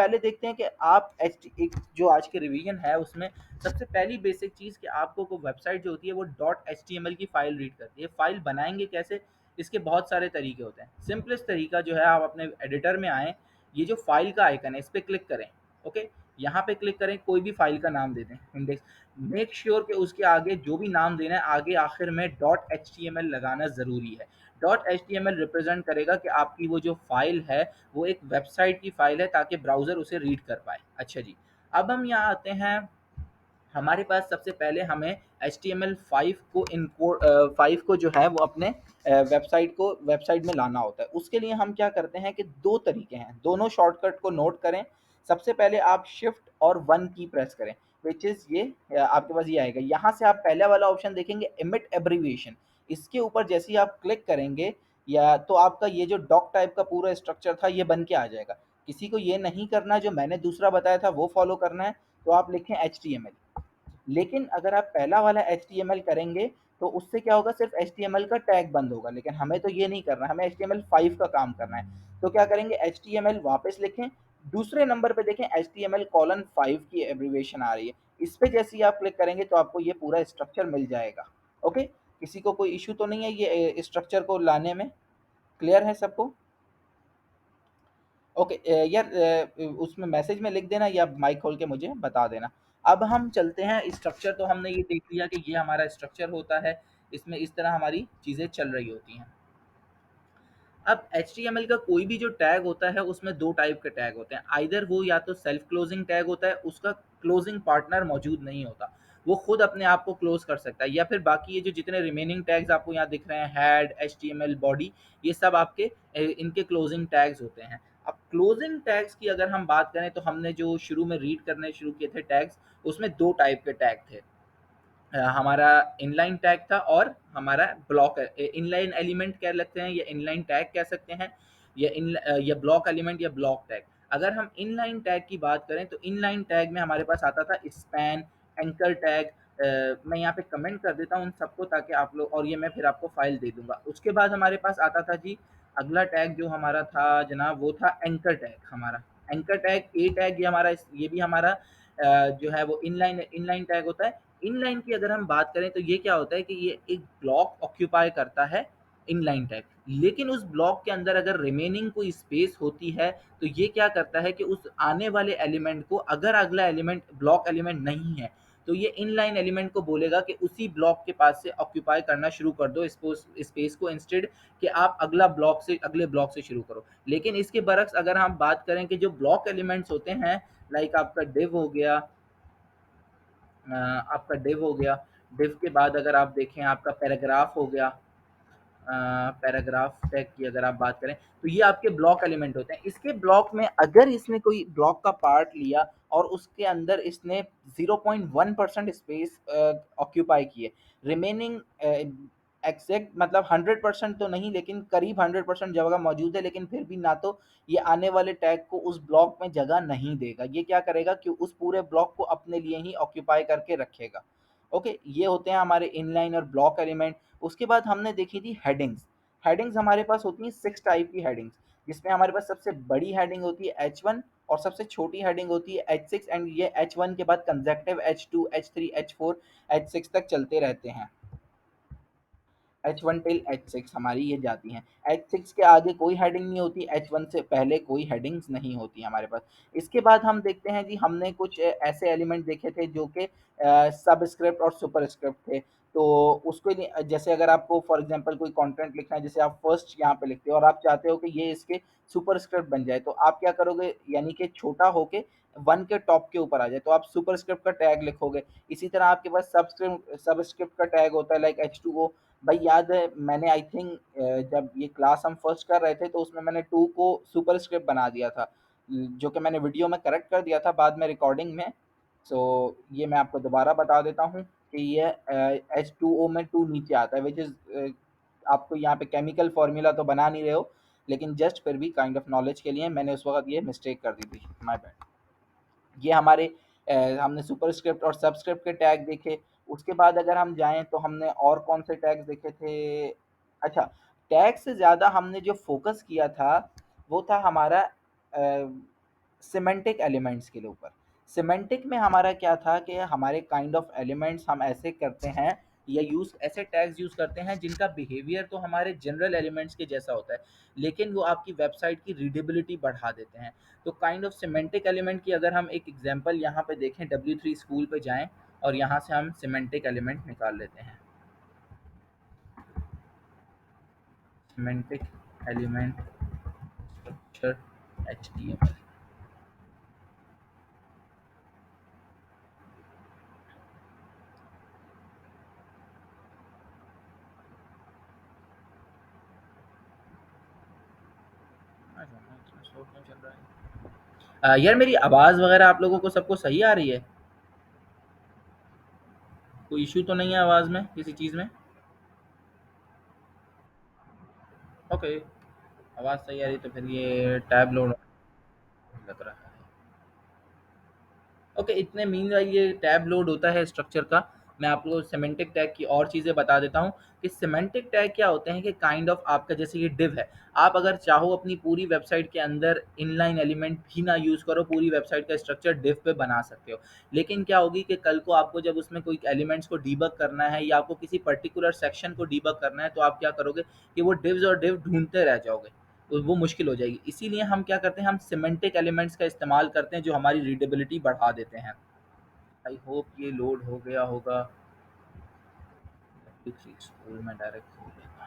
पहले देखते हैं कि आप एक जो आज के रिवीजन है उसमें सबसे पहली बेसिक चीज़ कि आपको को वेबसाइट जो होती है वो .html की फाइल रीड करती है। फाइल बनाएंगे कैसे, इसके बहुत सारे तरीके होते हैं। सिंपलेस्ट तरीका जो है, आप अपने एडिटर में आएँ, ये जो फाइल का आइकन है इस पे क्लिक करें। ओके, यहाँ पे क्लिक करें, कोई भी फाइल का नाम दे दें, इंडेक्स। मेक श्योर कि उसके आगे जो भी नाम देना है आगे आखिर में .html लगाना ज़रूरी है। .html रिप्रेजेंट करेगा कि आपकी वो जो फाइल है वो एक वेबसाइट की फाइल है, ताकि ब्राउज़र उसे रीड कर पाए। अच्छा जी, अब हम यहाँ आते हैं। हमारे पास सबसे पहले हमें HTML5 को इनको 5 को जो है वो अपने वेबसाइट में लाना होता है। उसके लिए हम क्या करते हैं कि दो तरीके हैं, दोनों शॉर्टकट को नोट करें। सबसे पहले आप शिफ्ट और 1 की प्रेस करें, विच इज़ ये आपके पास ये आएगा। यहाँ से आप पहला वाला ऑप्शन देखेंगे, इमिट एब्रीविएशन। इसके ऊपर जैसे ही आप क्लिक करेंगे या तो आपका ये जो डॉक टाइप का पूरा स्ट्रक्चर था ये बन के आ जाएगा। किसी को ये नहीं करना, जो मैंने दूसरा बताया था वो फॉलो करना है, तो आप लिखें HTML। लेकिन अगर आप पहला वाला HTML करेंगे तो उससे क्या होगा, सिर्फ HTML का टैग बंद होगा। लेकिन हमें तो ये नहीं करना, हमें HTML5 का काम करना है। तो क्या करेंगे, HTML वापस लिखें, दूसरे नंबर पे देखें HTML:5 की एब्रीविएशन आ रही है। इस पे जैसे ही आप क्लिक करेंगे तो आपको ये पूरा स्ट्रक्चर मिल जाएगा। ओके, किसी को कोई इशू तो नहीं है ये स्ट्रक्चर को लाने में? क्लियर है सबको? ओके, यार उसमें मैसेज में लिख देना या माइक खोल के मुझे बता देना। अब हम चलते हैं, स्ट्रक्चर तो हमने ये देख लिया कि ये हमारा स्ट्रक्चर होता है, इसमें इस तरह हमारी चीज़ें चल रही होती हैं। अब HTML का कोई भी जो टैग होता है उसमें दो टाइप के टैग होते हैं। आइदर वो या तो सेल्फ क्लोजिंग टैग होता है, उसका क्लोजिंग पार्टनर मौजूद नहीं होता, वो खुद अपने आप को क्लोज कर सकता है, या फिर बाकी ये जो जितने रिमेनिंग टैग्स आपको यहाँ दिख रहे हैं, हेड, HTML बॉडी, ये सब आपके इनके क्लोजिंग टैग्स होते हैं। अब क्लोजिंग टैग्स की अगर हम बात करें तो हमने जो शुरू में रीड करने शुरू किए थे टैग्स, उसमें दो टाइप के टैग थे। हमारा इनलाइन टैग था और हमारा ब्लॉक इनलाइन एलिमेंट कह लेते हैं या इनलाइन टैग कह सकते हैं, या ब्लॉक एलिमेंट या ब्लॉक टैग। अगर हम इनलाइन टैग की बात करें तो इनलाइन टैग में हमारे पास आता था स्पैन, एंकर टैग। मैं यहाँ पे कमेंट कर देता हूँ उन सबको, ताकि आप लोग, और ये मैं फिर आपको फाइल दे दूंगा। उसके बाद हमारे पास आता था जी अगला टैग जो हमारा था जनाब, वो था एंकर टैग। हमारा एंकर टैग, ए टैग, ये भी हमारा जो है वो इनलाइन टैग होता है। इनलाइन की अगर हम बात करें तो ये क्या होता है कि ये एक ब्लॉक ऑक्यूपाई करता है, इनलाइन टैग। लेकिन उस ब्लॉक के अंदर अगर रिमेनिंग कोई स्पेस होती है तो ये क्या करता है कि उस आने वाले एलिमेंट को, अगर अगला एलिमेंट ब्लॉक एलिमेंट नहीं है, तो ये इनलाइन एलिमेंट को बोलेगा कि उसी ब्लॉक के पास से ऑक्यूपाई करना शुरू कर दो स्पेस को, इंस्टेड कि आप अगले ब्लॉक से शुरू करो। लेकिन इसके बरक्स अगर हम बात करें कि जो ब्लॉक एलिमेंट्स होते हैं, लाइक आपका डिव हो गया, आपका डिव हो गया, डिव के बाद अगर आप देखें आपका पैराग्राफ हो गया, पैराग्राफ टैग की अगर आप बात करें तो ये आपके ब्लॉक एलिमेंट होते हैं। इसके ब्लॉक में अगर इसने कोई ब्लॉक का पार्ट लिया और उसके अंदर इसने 0.1% स्पेस ऑक्यूपाई किए, रिमेनिंग एग्जैक्ट मतलब 100% तो नहीं, लेकिन करीब 100% जगह मौजूद है, लेकिन फिर भी ना तो ये आने वाले टैग को उस ब्लॉक में जगह नहीं देगा। ये क्या करेगा कि उस पूरे ब्लॉक को अपने लिए ही ऑक्यूपाई करके रखेगा। ओके, ये होते हैं हमारे इनलाइन और ब्लॉक एलिमेंट। उसके बाद हमने देखी थी हेडिंग्स। हेडिंग्स हमारे पास होती हैं 6 टाइप की हेडिंग्स, जिसमें हमारे पास सबसे बड़ी हेडिंग होती है H1 और सबसे छोटी हेडिंग होती है H6, एंड ये H1 के बाद consecutive H2, H3, H4, H6 तक चलते रहते हैं। H1 टिल H6 हमारी ये जाती हैं। H6 के आगे कोई हेडिंग नहीं होती, H1 से पहले कोई हेडिंग्स नहीं होती हमारे पास। इसके बाद हम देखते हैं जी, हमने कुछ ऐसे एलिमेंट देखे थे जो कि सबस्क्रिप्ट और सुपरस्क्रिप्ट थे। तो उसके लिए जैसे अगर आपको फॉर एग्जांपल कोई कंटेंट लिखना है, जैसे आप फर्स्ट यहाँ पे लिखते हो और आप चाहते हो कि ये इसके सुपरस्क्रिप्ट बन जाए, तो आप क्या करोगे, यानी कि छोटा होके 1 के टॉप के ऊपर आ जाए, तो आप सुपरस्क्रिप्ट का टैग लिखोगे। इसी तरह आपके पास सबस्क्रिप्ट का टैग होता है, लाइक H2O। भाई याद है, मैंने आई थिंक जब ये क्लास हम फर्स्ट कर रहे थे तो उसमें मैंने 2 को सुपरस्क्रिप्ट बना दिया था, जो कि मैंने वीडियो में करेक्ट कर दिया था बाद में रिकॉर्डिंग में। सो ये मैं आपको दोबारा बता देता हूँ कि ये H2O में 2 नीचे आता है, विच इज़ आपको यहाँ पे केमिकल फॉर्मूला तो बना नहीं रहे हो, लेकिन जस्ट फिर भी काइंड ऑफ नॉलेज के लिए मैंने उस वक्त ये मिस्टेक कर दी थी, माय बैड। ये हमारे हमने सुपरस्क्रिप्ट और सबस्क्रिप्ट के टैग देखे। उसके बाद अगर हम जाएँ तो हमने और कौन से टैग्स देखे थे? अच्छा, टैग से ज़्यादा हमने जो फ़ोकस किया था, वो था हमारा सिमेंटिक एलिमेंट्स के ऊपर। सिमेंटिक में हमारा क्या था कि हमारे काइंड ऑफ एलिमेंट्स हम ऐसे करते हैं या यूज ऐसे टैग्स यूज करते हैं जिनका बिहेवियर तो हमारे जनरल एलिमेंट्स के जैसा होता है, लेकिन वो आपकी वेबसाइट की रीडेबिलिटी बढ़ा देते हैं। तो काइंड ऑफ सिमेंटिक एलिमेंट की अगर हम एक एग्जांपल यहाँ पे देखें, W3 स्कूल पे जाएं और यहाँ से हम सिमेंटिक एलिमेंट निकाल लेते हैं। Semantic element structure HTML। इतना स्लो क्यों चल रहा है? यार मेरी आवाज़ वगैरह आप लोगों को सबको सही आ रही है? कोई इशू तो नहीं है आवाज़ में, किसी चीज़ में? ओके, आवाज़ सही आ रही है तो फिर ये टैब लोड लग रहा है। ओके, इतने मीन ये टैब लोड होता है स्ट्रक्चर का। मैं आप लोगों को सिमेंटिक टैग की और चीज़ें बता देता हूँ कि सिमेंटिक टैग क्या होते हैं कि काइंड ऑफ आपका जैसे ये डिव है, आप अगर चाहो अपनी पूरी वेबसाइट के अंदर इनलाइन एलिमेंट भी ना यूज़ करो, पूरी वेबसाइट का स्ट्रक्चर डिव पे बना सकते हो। लेकिन क्या होगी कि कल को आपको जब उसमें कोई एलिमेंट्स को डीबग करना है या आपको किसी पर्टिकुलर सेक्शन को डीबग करना है, तो आप क्या करोगे कि वो डिव्स और डिव ढूंढते रह जाओगे, तो वो मुश्किल हो जाएगी। इसीलिए हम क्या करते हैं, हम सिमेंटिक एलिमेंट्स का इस्तेमाल करते हैं जो हमारी रीडेबिलिटी बढ़ा देते हैं। आई होप ये लोड हो गया होगा। स्कूल में डायरेक्ट हो गया।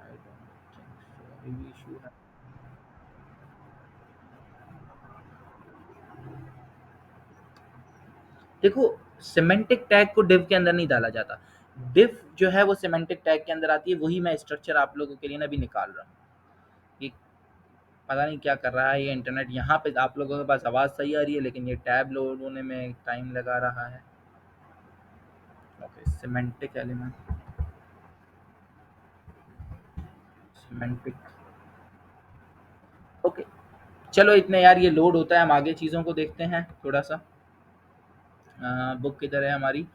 आई डोंट थिंक सो, अभी भी इशू है। देखो, सिमेंटिक टैग को डिव के अंदर नहीं डाला जाता। डिव जो है वो सिमेंटिक टैग के अंदर आती है, वही मैं स्ट्रक्चर आप लोगों के लिए ना अभी निकाल रहा हूँ। ये पता नहीं क्या कर रहा है ये इंटरनेट, यहाँ पे आप लोगों के पास आवाज़ सही आ रही है लेकिन ये टैब लोड होने में टाइम लगा रहा है। Okay, semantic element, semantic. Okay, चलो इतने यार ये लोड होता है, हम आगे चीज़ों को देखते हैं थोड़ा सा। बुक किधर है हमारी?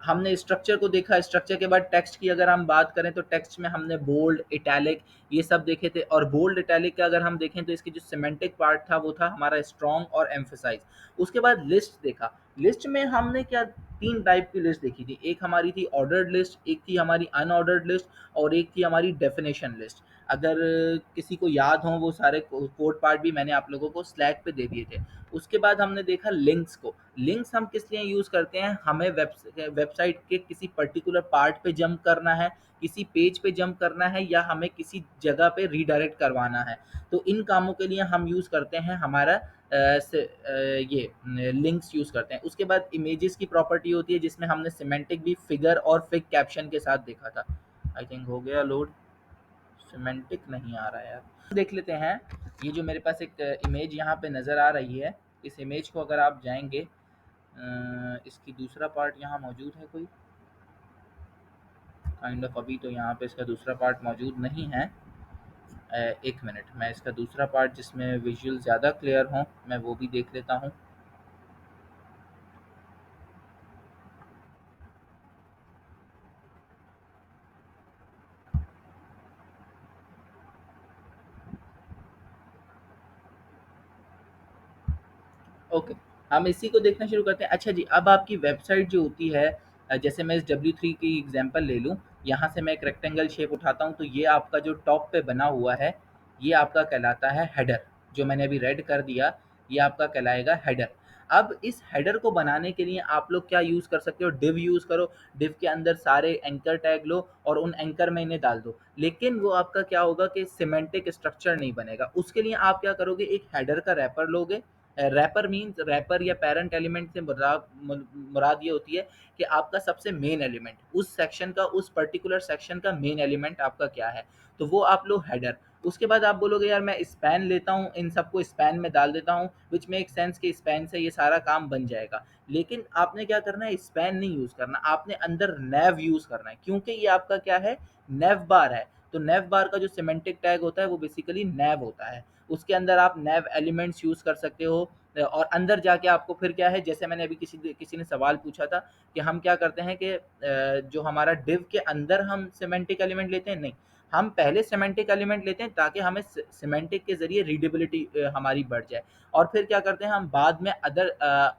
हमने स्ट्रक्चर को देखा, स्ट्रक्चर के बाद टेक्स्ट की अगर हम बात करें तो टेक्स्ट में हमने बोल्ड, इटैलिक ये सब देखे थे। और बोल्ड इटैलिक का अगर हम देखें तो इसकी जो सिमेंटिक पार्ट था वो था हमारा स्ट्रॉन्ग और एम्फेसाइज। उसके बाद लिस्ट देखा, लिस्ट में हमने क्या तीन टाइप की लिस्ट देखी थी, एक हमारी थी ऑर्डर्ड लिस्ट, एक थी हमारी अनऑर्डर्ड लिस्ट और एक थी हमारी डेफिनेशन लिस्ट। अगर किसी को याद हो वो सारे कोड पार्ट भी मैंने आप लोगों को स्लैक पे दे दिए थे। उसके बाद हमने देखा लिंक्स को। लिंक्स हम किस लिए यूज़ करते हैं, हमें वेबसाइट के किसी पर्टिकुलर पार्ट पे जंप करना है, किसी पेज पे जंप करना है या हमें किसी जगह पे रीडायरेक्ट करवाना है, तो इन कामों के लिए हम यूज़ करते हैं हमारा ये लिंक्स यूज़ करते हैं। उसके बाद इमेजेस की प्रॉपर्टी होती है जिसमें हमने सिमेंटिक भी फिगर और फिग कैप्शन के साथ देखा था। आई थिंक हो गया लोड। सिमेंटिक नहीं आ रहा है यार, देख लेते हैं। ये जो मेरे पास एक इमेज यहाँ पे नज़र आ रही है, इस इमेज को अगर आप जाएंगे, इसकी दूसरा पार्ट यहाँ मौजूद है कोई? काइंड ऑफ अभी तो यहाँ पे इसका दूसरा पार्ट मौजूद नहीं है। एक मिनट, मैं इसका दूसरा पार्ट जिसमें विजुअल ज़्यादा क्लियर हों मैं वो भी देख लेता हूँ। ओके, हम इसी को देखना शुरू करते हैं। अच्छा जी, अब आपकी वेबसाइट जो होती है, जैसे मैं इस W3 की एग्जांपल ले लूँ, यहाँ से मैं एक रेक्टेंगल शेप उठाता हूँ तो ये आपका जो टॉप पे बना हुआ है, ये आपका कहलाता है हेडर। जो मैंने अभी रेड कर दिया, ये आपका कहलाएगा हेडर। अब इस हेडर को बनाने के लिए आप लोग क्या यूज़ कर सकते हो, डिव यूज़ करो। डिव के अंदर सारे एंकर टैग लो और उन एंकर में इन्हें डाल दो। लेकिन वो आपका क्या होगा कि सिमेंटिक स्ट्रक्चर नहीं बनेगा। उसके लिए आप क्या करोगे, एक हेडर का रैपर लोगे। रैपर मीन्स, रैपर या पेरेंट एलिमेंट से मुराद ये होती है कि आपका सबसे मेन एलिमेंट उस सेक्शन का, उस पर्टिकुलर सेक्शन का मेन एलिमेंट आपका क्या है, तो वो आप लो हेडर। उसके बाद आप बोलोगे यार मैं स्पैन लेता हूँ, इन सबको स्पैन में डाल देता हूँ, विच मेक सेंस कि स्पैन से ये सारा काम बन जाएगा। लेकिन आपने क्या करना है, स्पैन नहीं यूज़ करना, आपने अंदर नैव यूज़ करना है, क्योंकि ये आपका क्या है, नैव बार है। तो नैव बार का जो सिमेंटिक टैग होता है वो बेसिकली नैव होता है। उसके अंदर आप नैव एलिमेंट्स यूज़ कर सकते हो, और अंदर जाके आपको फिर क्या है, जैसे मैंने अभी किसी ने सवाल पूछा था कि हम क्या करते हैं कि जो हमारा डिव के अंदर हम सिमेंटिक एलिमेंट लेते हैं, नहीं, हम पहले सिमेंटिक एलिमेंट लेते हैं ताकि हमें सिमेंटिक के जरिए रीडेबिलिटी हमारी बढ़ जाए, और फिर क्या करते हैं हम बाद में अदर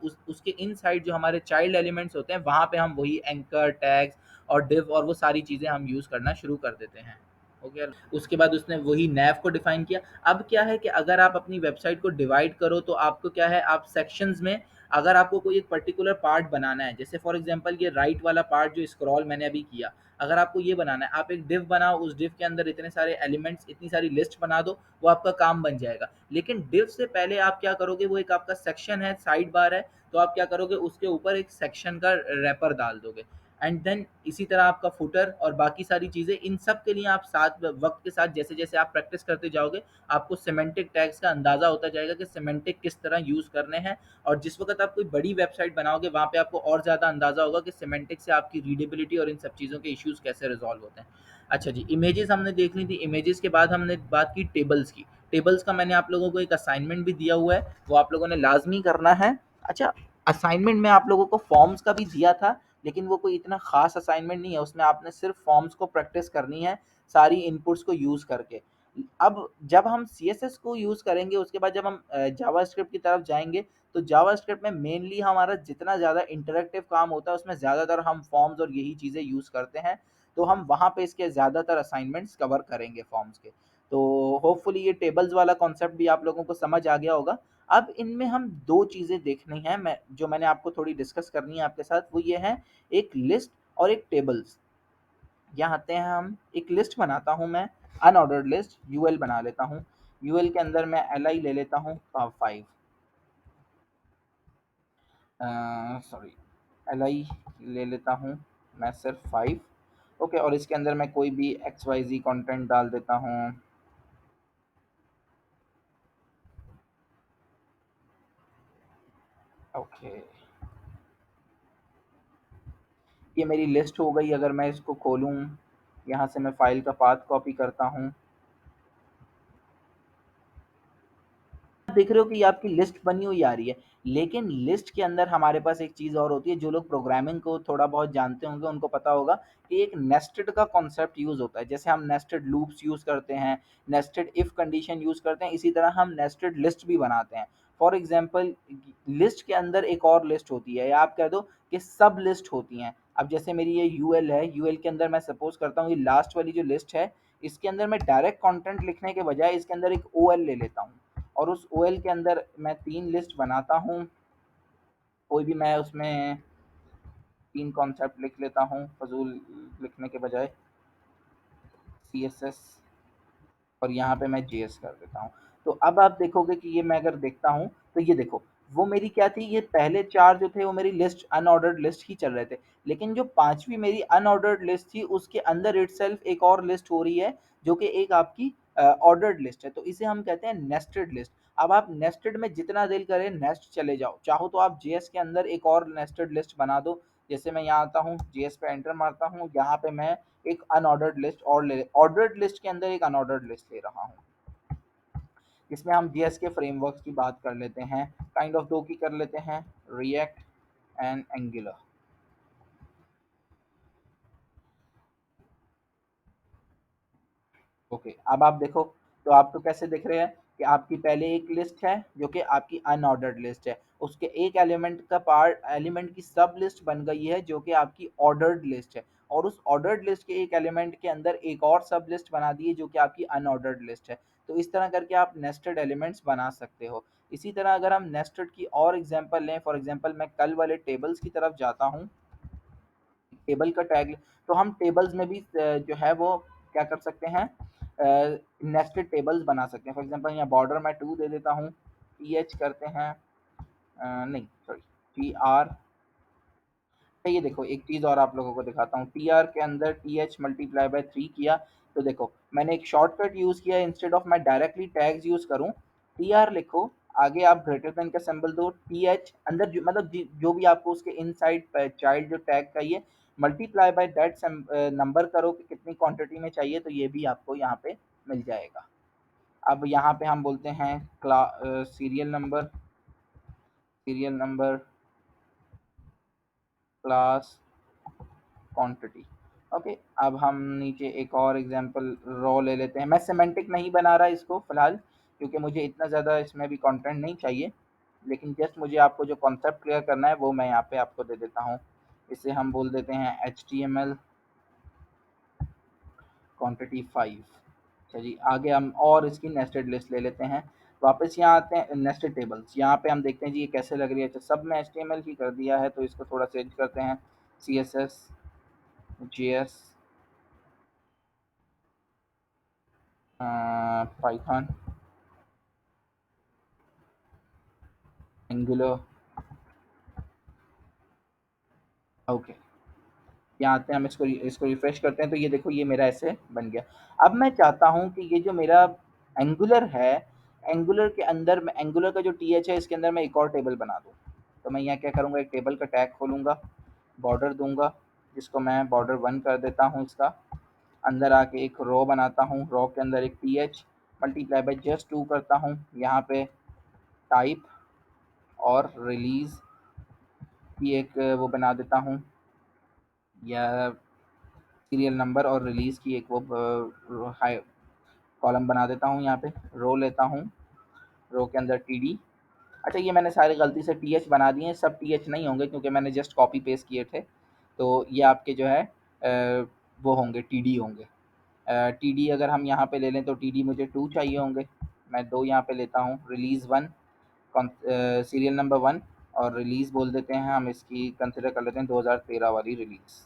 उसके इनसाइड जो हमारे चाइल्ड एलिमेंट्स होते हैं वहां पे हम वही एंकर टैग्स और डिव और वो सारी चीजें हम यूज करना शुरू कर देते हैं। हो गया। उसके बाद उसने वही नैव को डिफाइन किया। अब क्या है कि अगर आप अपनी वेबसाइट को डिवाइड करो तो आपको क्या है, आप सेक्शंस में अगर आपको कोई एक पर्टिकुलर पार्ट बनाना है, जैसे फॉर एग्जांपल ये राइट वाला पार्ट जो स्क्रॉल मैंने अभी किया, अगर आपको ये बनाना है, आप एक डिव बनाओ, उस डिव के अंदर इतने सारे एलिमेंट्स, इतनी सारी लिस्ट बना दो, वो आपका काम बन जाएगा। लेकिन डिव से पहले आप क्या करोगे, वो एक आपका सेक्शन है, साइड बार है, तो आप क्या करोगे, उसके ऊपर एक सेक्शन का रैपर डाल दोगे, एंड देन इसी तरह आपका फुटर और बाकी सारी चीज़ें, इन सब के लिए आप साथ वक्त के साथ जैसे जैसे आप प्रैक्टिस करते जाओगे, आपको सिमेंटिक टैग्स का अंदाजा होता जाएगा कि सिमेंटिक किस तरह यूज़ करने हैं, और जिस वक्त आप कोई बड़ी वेबसाइट बनाओगे वहाँ पे आपको और ज़्यादा अंदाजा होगा कि सिमेंटिक से आपकी रीडेबिलिटी और इन सब चीज़ों के इश्यूज कैसे रिजॉल्व होते हैं। अच्छा जी, इमेजेस हमने देख ली थी। इमेजेस के बाद हमने बात की टेबल्स की। टेबल्स का मैंने आप लोगों को एक असाइनमेंट भी दिया हुआ है, वो आप लोगों ने लाजमी करना है। अच्छा, असाइनमेंट में आप लोगों को फॉर्म्स का भी दिया था, लेकिन वो कोई इतना खास असाइनमेंट नहीं है, उसमें आपने सिर्फ फॉर्म्स को प्रैक्टिस करनी है सारी इनपुट्स को यूज़ करके। अब जब हम सीएसएस को यूज़ करेंगे, उसके बाद जब हम जावास्क्रिप्ट की तरफ जाएंगे, तो जावास्क्रिप्ट में मेनली हमारा जितना ज़्यादा इंटरेक्टिव काम होता है उसमें ज़्यादातर हम फॉर्म्स और यही चीज़ें यूज़ करते हैं, तो हम वहाँ पे इसके ज़्यादातर असाइनमेंट्स कवर करेंगे फॉर्म्स के। तो होपफुली ये टेबल्स वाला कॉन्सेप्ट भी आप लोगों को समझ आ गया होगा। अब इनमें हम दो चीज़ें देखनी है, मैं जो मैंने आपको थोड़ी डिस्कस करनी है आपके साथ, वो ये है, एक लिस्ट और एक टेबल्स। यहाँ आते हैं, हम एक लिस्ट बनाता हूँ मैं, अनऑर्डर्ड लिस्ट यूएल बना लेता हूँ। यूएल के अंदर मैं एल आई ले लेता हूँ 5, सॉरी, एल आई ले लेता हूँ मैं सिर्फ 5। ओके, और इसके अंदर मैं कोई भी एक्स वाई जी कॉन्टेंट डाल देता हूँ। ओके, ये मेरी लिस्ट हो गई। अगर मैं इसको खोलूँ, यहाँ से मैं फाइल का पाथ कॉपी करता हूँ, देख रहे हो कि ये आपकी लिस्ट बनी हुई आ रही है। लेकिन लिस्ट के अंदर हमारे पास एक चीज़ और होती है, जो लोग प्रोग्रामिंग को थोड़ा बहुत जानते होंगे उनको पता होगा कि एक नेस्टेड का कॉन्सेप्ट यूज़ होता है। जैसे हम नेस्टेड लूप्स यूज़ करते हैं, नेस्टेड इफ कंडीशन यूज़ करते हैं, इसी तरह हम नेस्टेड लिस्ट भी बनाते हैं। फॉर एग्जांपल, लिस्ट के अंदर एक और लिस्ट होती है, या आप कह दो कि सब लिस्ट होती हैं। अब जैसे मेरी ये यूएल है, यूएल के अंदर मैं सपोज करता हूँ ये लास्ट वाली जो लिस्ट है, इसके अंदर मैं डायरेक्ट कंटेंट लिखने के बजाय इसके अंदर एक ओएल ले लेता हूँ, और उस ओएल के अंदर मैं 3 लिस्ट बनाता हूँ। कोई भी मैं उसमें 3 कॉन्सेप्ट लिख लेता हूँ फ़ज़ूल लिखने के बजाय, सीएसएस, और यहाँ पे मैं जेएस कर देता हूँ। तो अब आप देखोगे कि ये मैं अगर देखता हूँ, तो ये देखो, वो मेरी क्या थी, ये पहले 4 जो थे वो मेरी लिस्ट अनऑर्डर्ड लिस्ट ही चल रहे थे। लेकिन जो 5वीं मेरी अनऑर्डर्ड लिस्ट थी, उसके अंदर इटसेल्फ एक और लिस्ट हो रही है, जो कि एक आपकी ऑर्डर्ड लिस्ट है। तो इसे हम कहते हैं नेस्टेड लिस्ट। अब आप नेस्टेड में जितना दिल करे नेस्ट चले जाओ, चाहो तो आप जेएस के अंदर एक और नेस्टेड लिस्ट बना दो। जैसे मैं यहाँ आता हूँ, जेएस पे एंटर मारता हूँ, यहाँ पे मैं एक अनऑर्डर्ड लिस्ट और ले ऑर्डर्ड लिस्ट के अंदर एक अनऑर्डर्ड लिस्ट ले रहा हूँ। इसमें हम जेएस के फ्रेमवर्क्स की बात कर लेते हैं, काइंड ऑफ दो की कर लेते हैं, रिएक्ट एंड एंगुलर। ओके, अब आप देखो, तो आप तो कैसे दिख रहे हैं कि आपकी पहले एक लिस्ट है जो कि आपकी अनऑर्डर्ड लिस्ट है, उसके एक एलिमेंट का पार्ट, एलिमेंट की सब लिस्ट बन गई है जो कि आपकी ऑर्डर्ड लिस्ट है, और उस ऑर्डर्ड लिस्ट के एक एलिमेंट के अंदर एक और सब लिस्ट बना दी है जो कि आपकी अनऑर्डर्ड लिस्ट है। तो इस तरह करके आप नेस्टेड एलिमेंट्स बना सकते हो। इसी तरह अगर हम नेस्टेड की और एग्जांपल लें, फॉर एग्जांपल मैं कल वाले टेबल्स की तरफ जाता हूँ, टेबल का टैग, तो हम टेबल्स में भी जो है वो क्या कर सकते हैं, नेस्टेड टेबल्स बना सकते हैं। फॉर एग्जांपल यहाँ बॉर्डर मैं 2 दे देता हूँ, टी एच करते हैं, नहीं सॉरी, टी आर। ये देखो, एक चीज़ और आप लोगों को दिखाता हूँ, टी आर के अंदर टी एच मल्टीप्लाई बाय 3 किया, तो देखो मैंने एक शॉर्टकट यूज़ किया, इंस्टेड ऑफ मैं डायरेक्टली टैग्स यूज़ करूँ, टी आर लिखो, आगे आप ग्रेटर देन का सिंबल दो, टी एच अंदर जो मतलब जो भी आपको उसके इनसाइड चाइल्ड जो टैग चाहिए, मल्टीप्लाई बाय दैट नंबर करो कि कितनी क्वांटिटी में चाहिए, तो ये भी आपको यहाँ पे मिल जाएगा। अब यहाँ पे हम बोलते हैं serial number, serial number, class, quantity. Okay, अब हम नीचे एक और एग्जांपल रो ले लेते हैं। मैं सिमेंटिक नहीं बना रहा इसको फिलहाल, क्योंकि मुझे इतना ज़्यादा इसमें भी कंटेंट नहीं चाहिए, लेकिन जस्ट मुझे आपको जो कॉन्सेप्ट क्लियर करना है वो मैं यहाँ पे आपको दे देता हूँ। इसे हम बोल देते हैं HTML क्वांटिटी 5। अच्छा जी, आगे हम और इसकी नेस्टेड लिस्ट ले लेते हैं। वापस यहाँ आते हैं नेस्टेड टेबल्स, यहाँ पे हम देखते हैं जी ये कैसे लग रही है। अच्छा, सब में HTML ही कर दिया है, तो इसको थोड़ा चेंज करते हैं। CSS, JS, Python, angular. Okay, यहाँ आते हैं, हम इसको रिफ्रेश करते हैं, तो ये देखो ये मेरा ऐसे बन गया। अब मैं चाहता हूँ कि ये जो मेरा एंगुलर है, एंगुलर के अंदर मैं एंगुलर का जो TH है इसके अंदर मैं एक और टेबल बना दूँ। तो मैं यहाँ क्या करूँगा, एक टेबल का टैग खोलूँगा, बॉर्डर दूंगा, जिसको मैं बॉर्डर 1 कर देता हूँ इसका। अंदर आके एक रो बनाता हूँ, रो के अंदर एक TH मल्टीप्लाई बाई जस्ट 2 करता हूँ। यहाँ पे टाइप और रिलीज की एक वो बना देता हूँ, या सीरियल नंबर और रिलीज की एक वो हाई कॉलम बना देता हूँ। यहाँ पे रो लेता हूँ, रो के अंदर TD। अच्छा, ये मैंने सारे गलती से TH बना दिए हैं, सब TH नहीं होंगे क्योंकि मैंने जस्ट कॉपी पेस्ट किए थे। तो ये आपके जो है वो होंगे, TD होंगे। TD अगर हम यहाँ पे ले लें तो TD मुझे 2 चाहिए होंगे, मैं 2 यहाँ पे लेता हूँ। रिलीज़ 1, सीरियल नंबर 1, और रिलीज़ बोल देते हैं हम, इसकी कंसिडर कर लेते हैं 2013 वाली रिलीज़।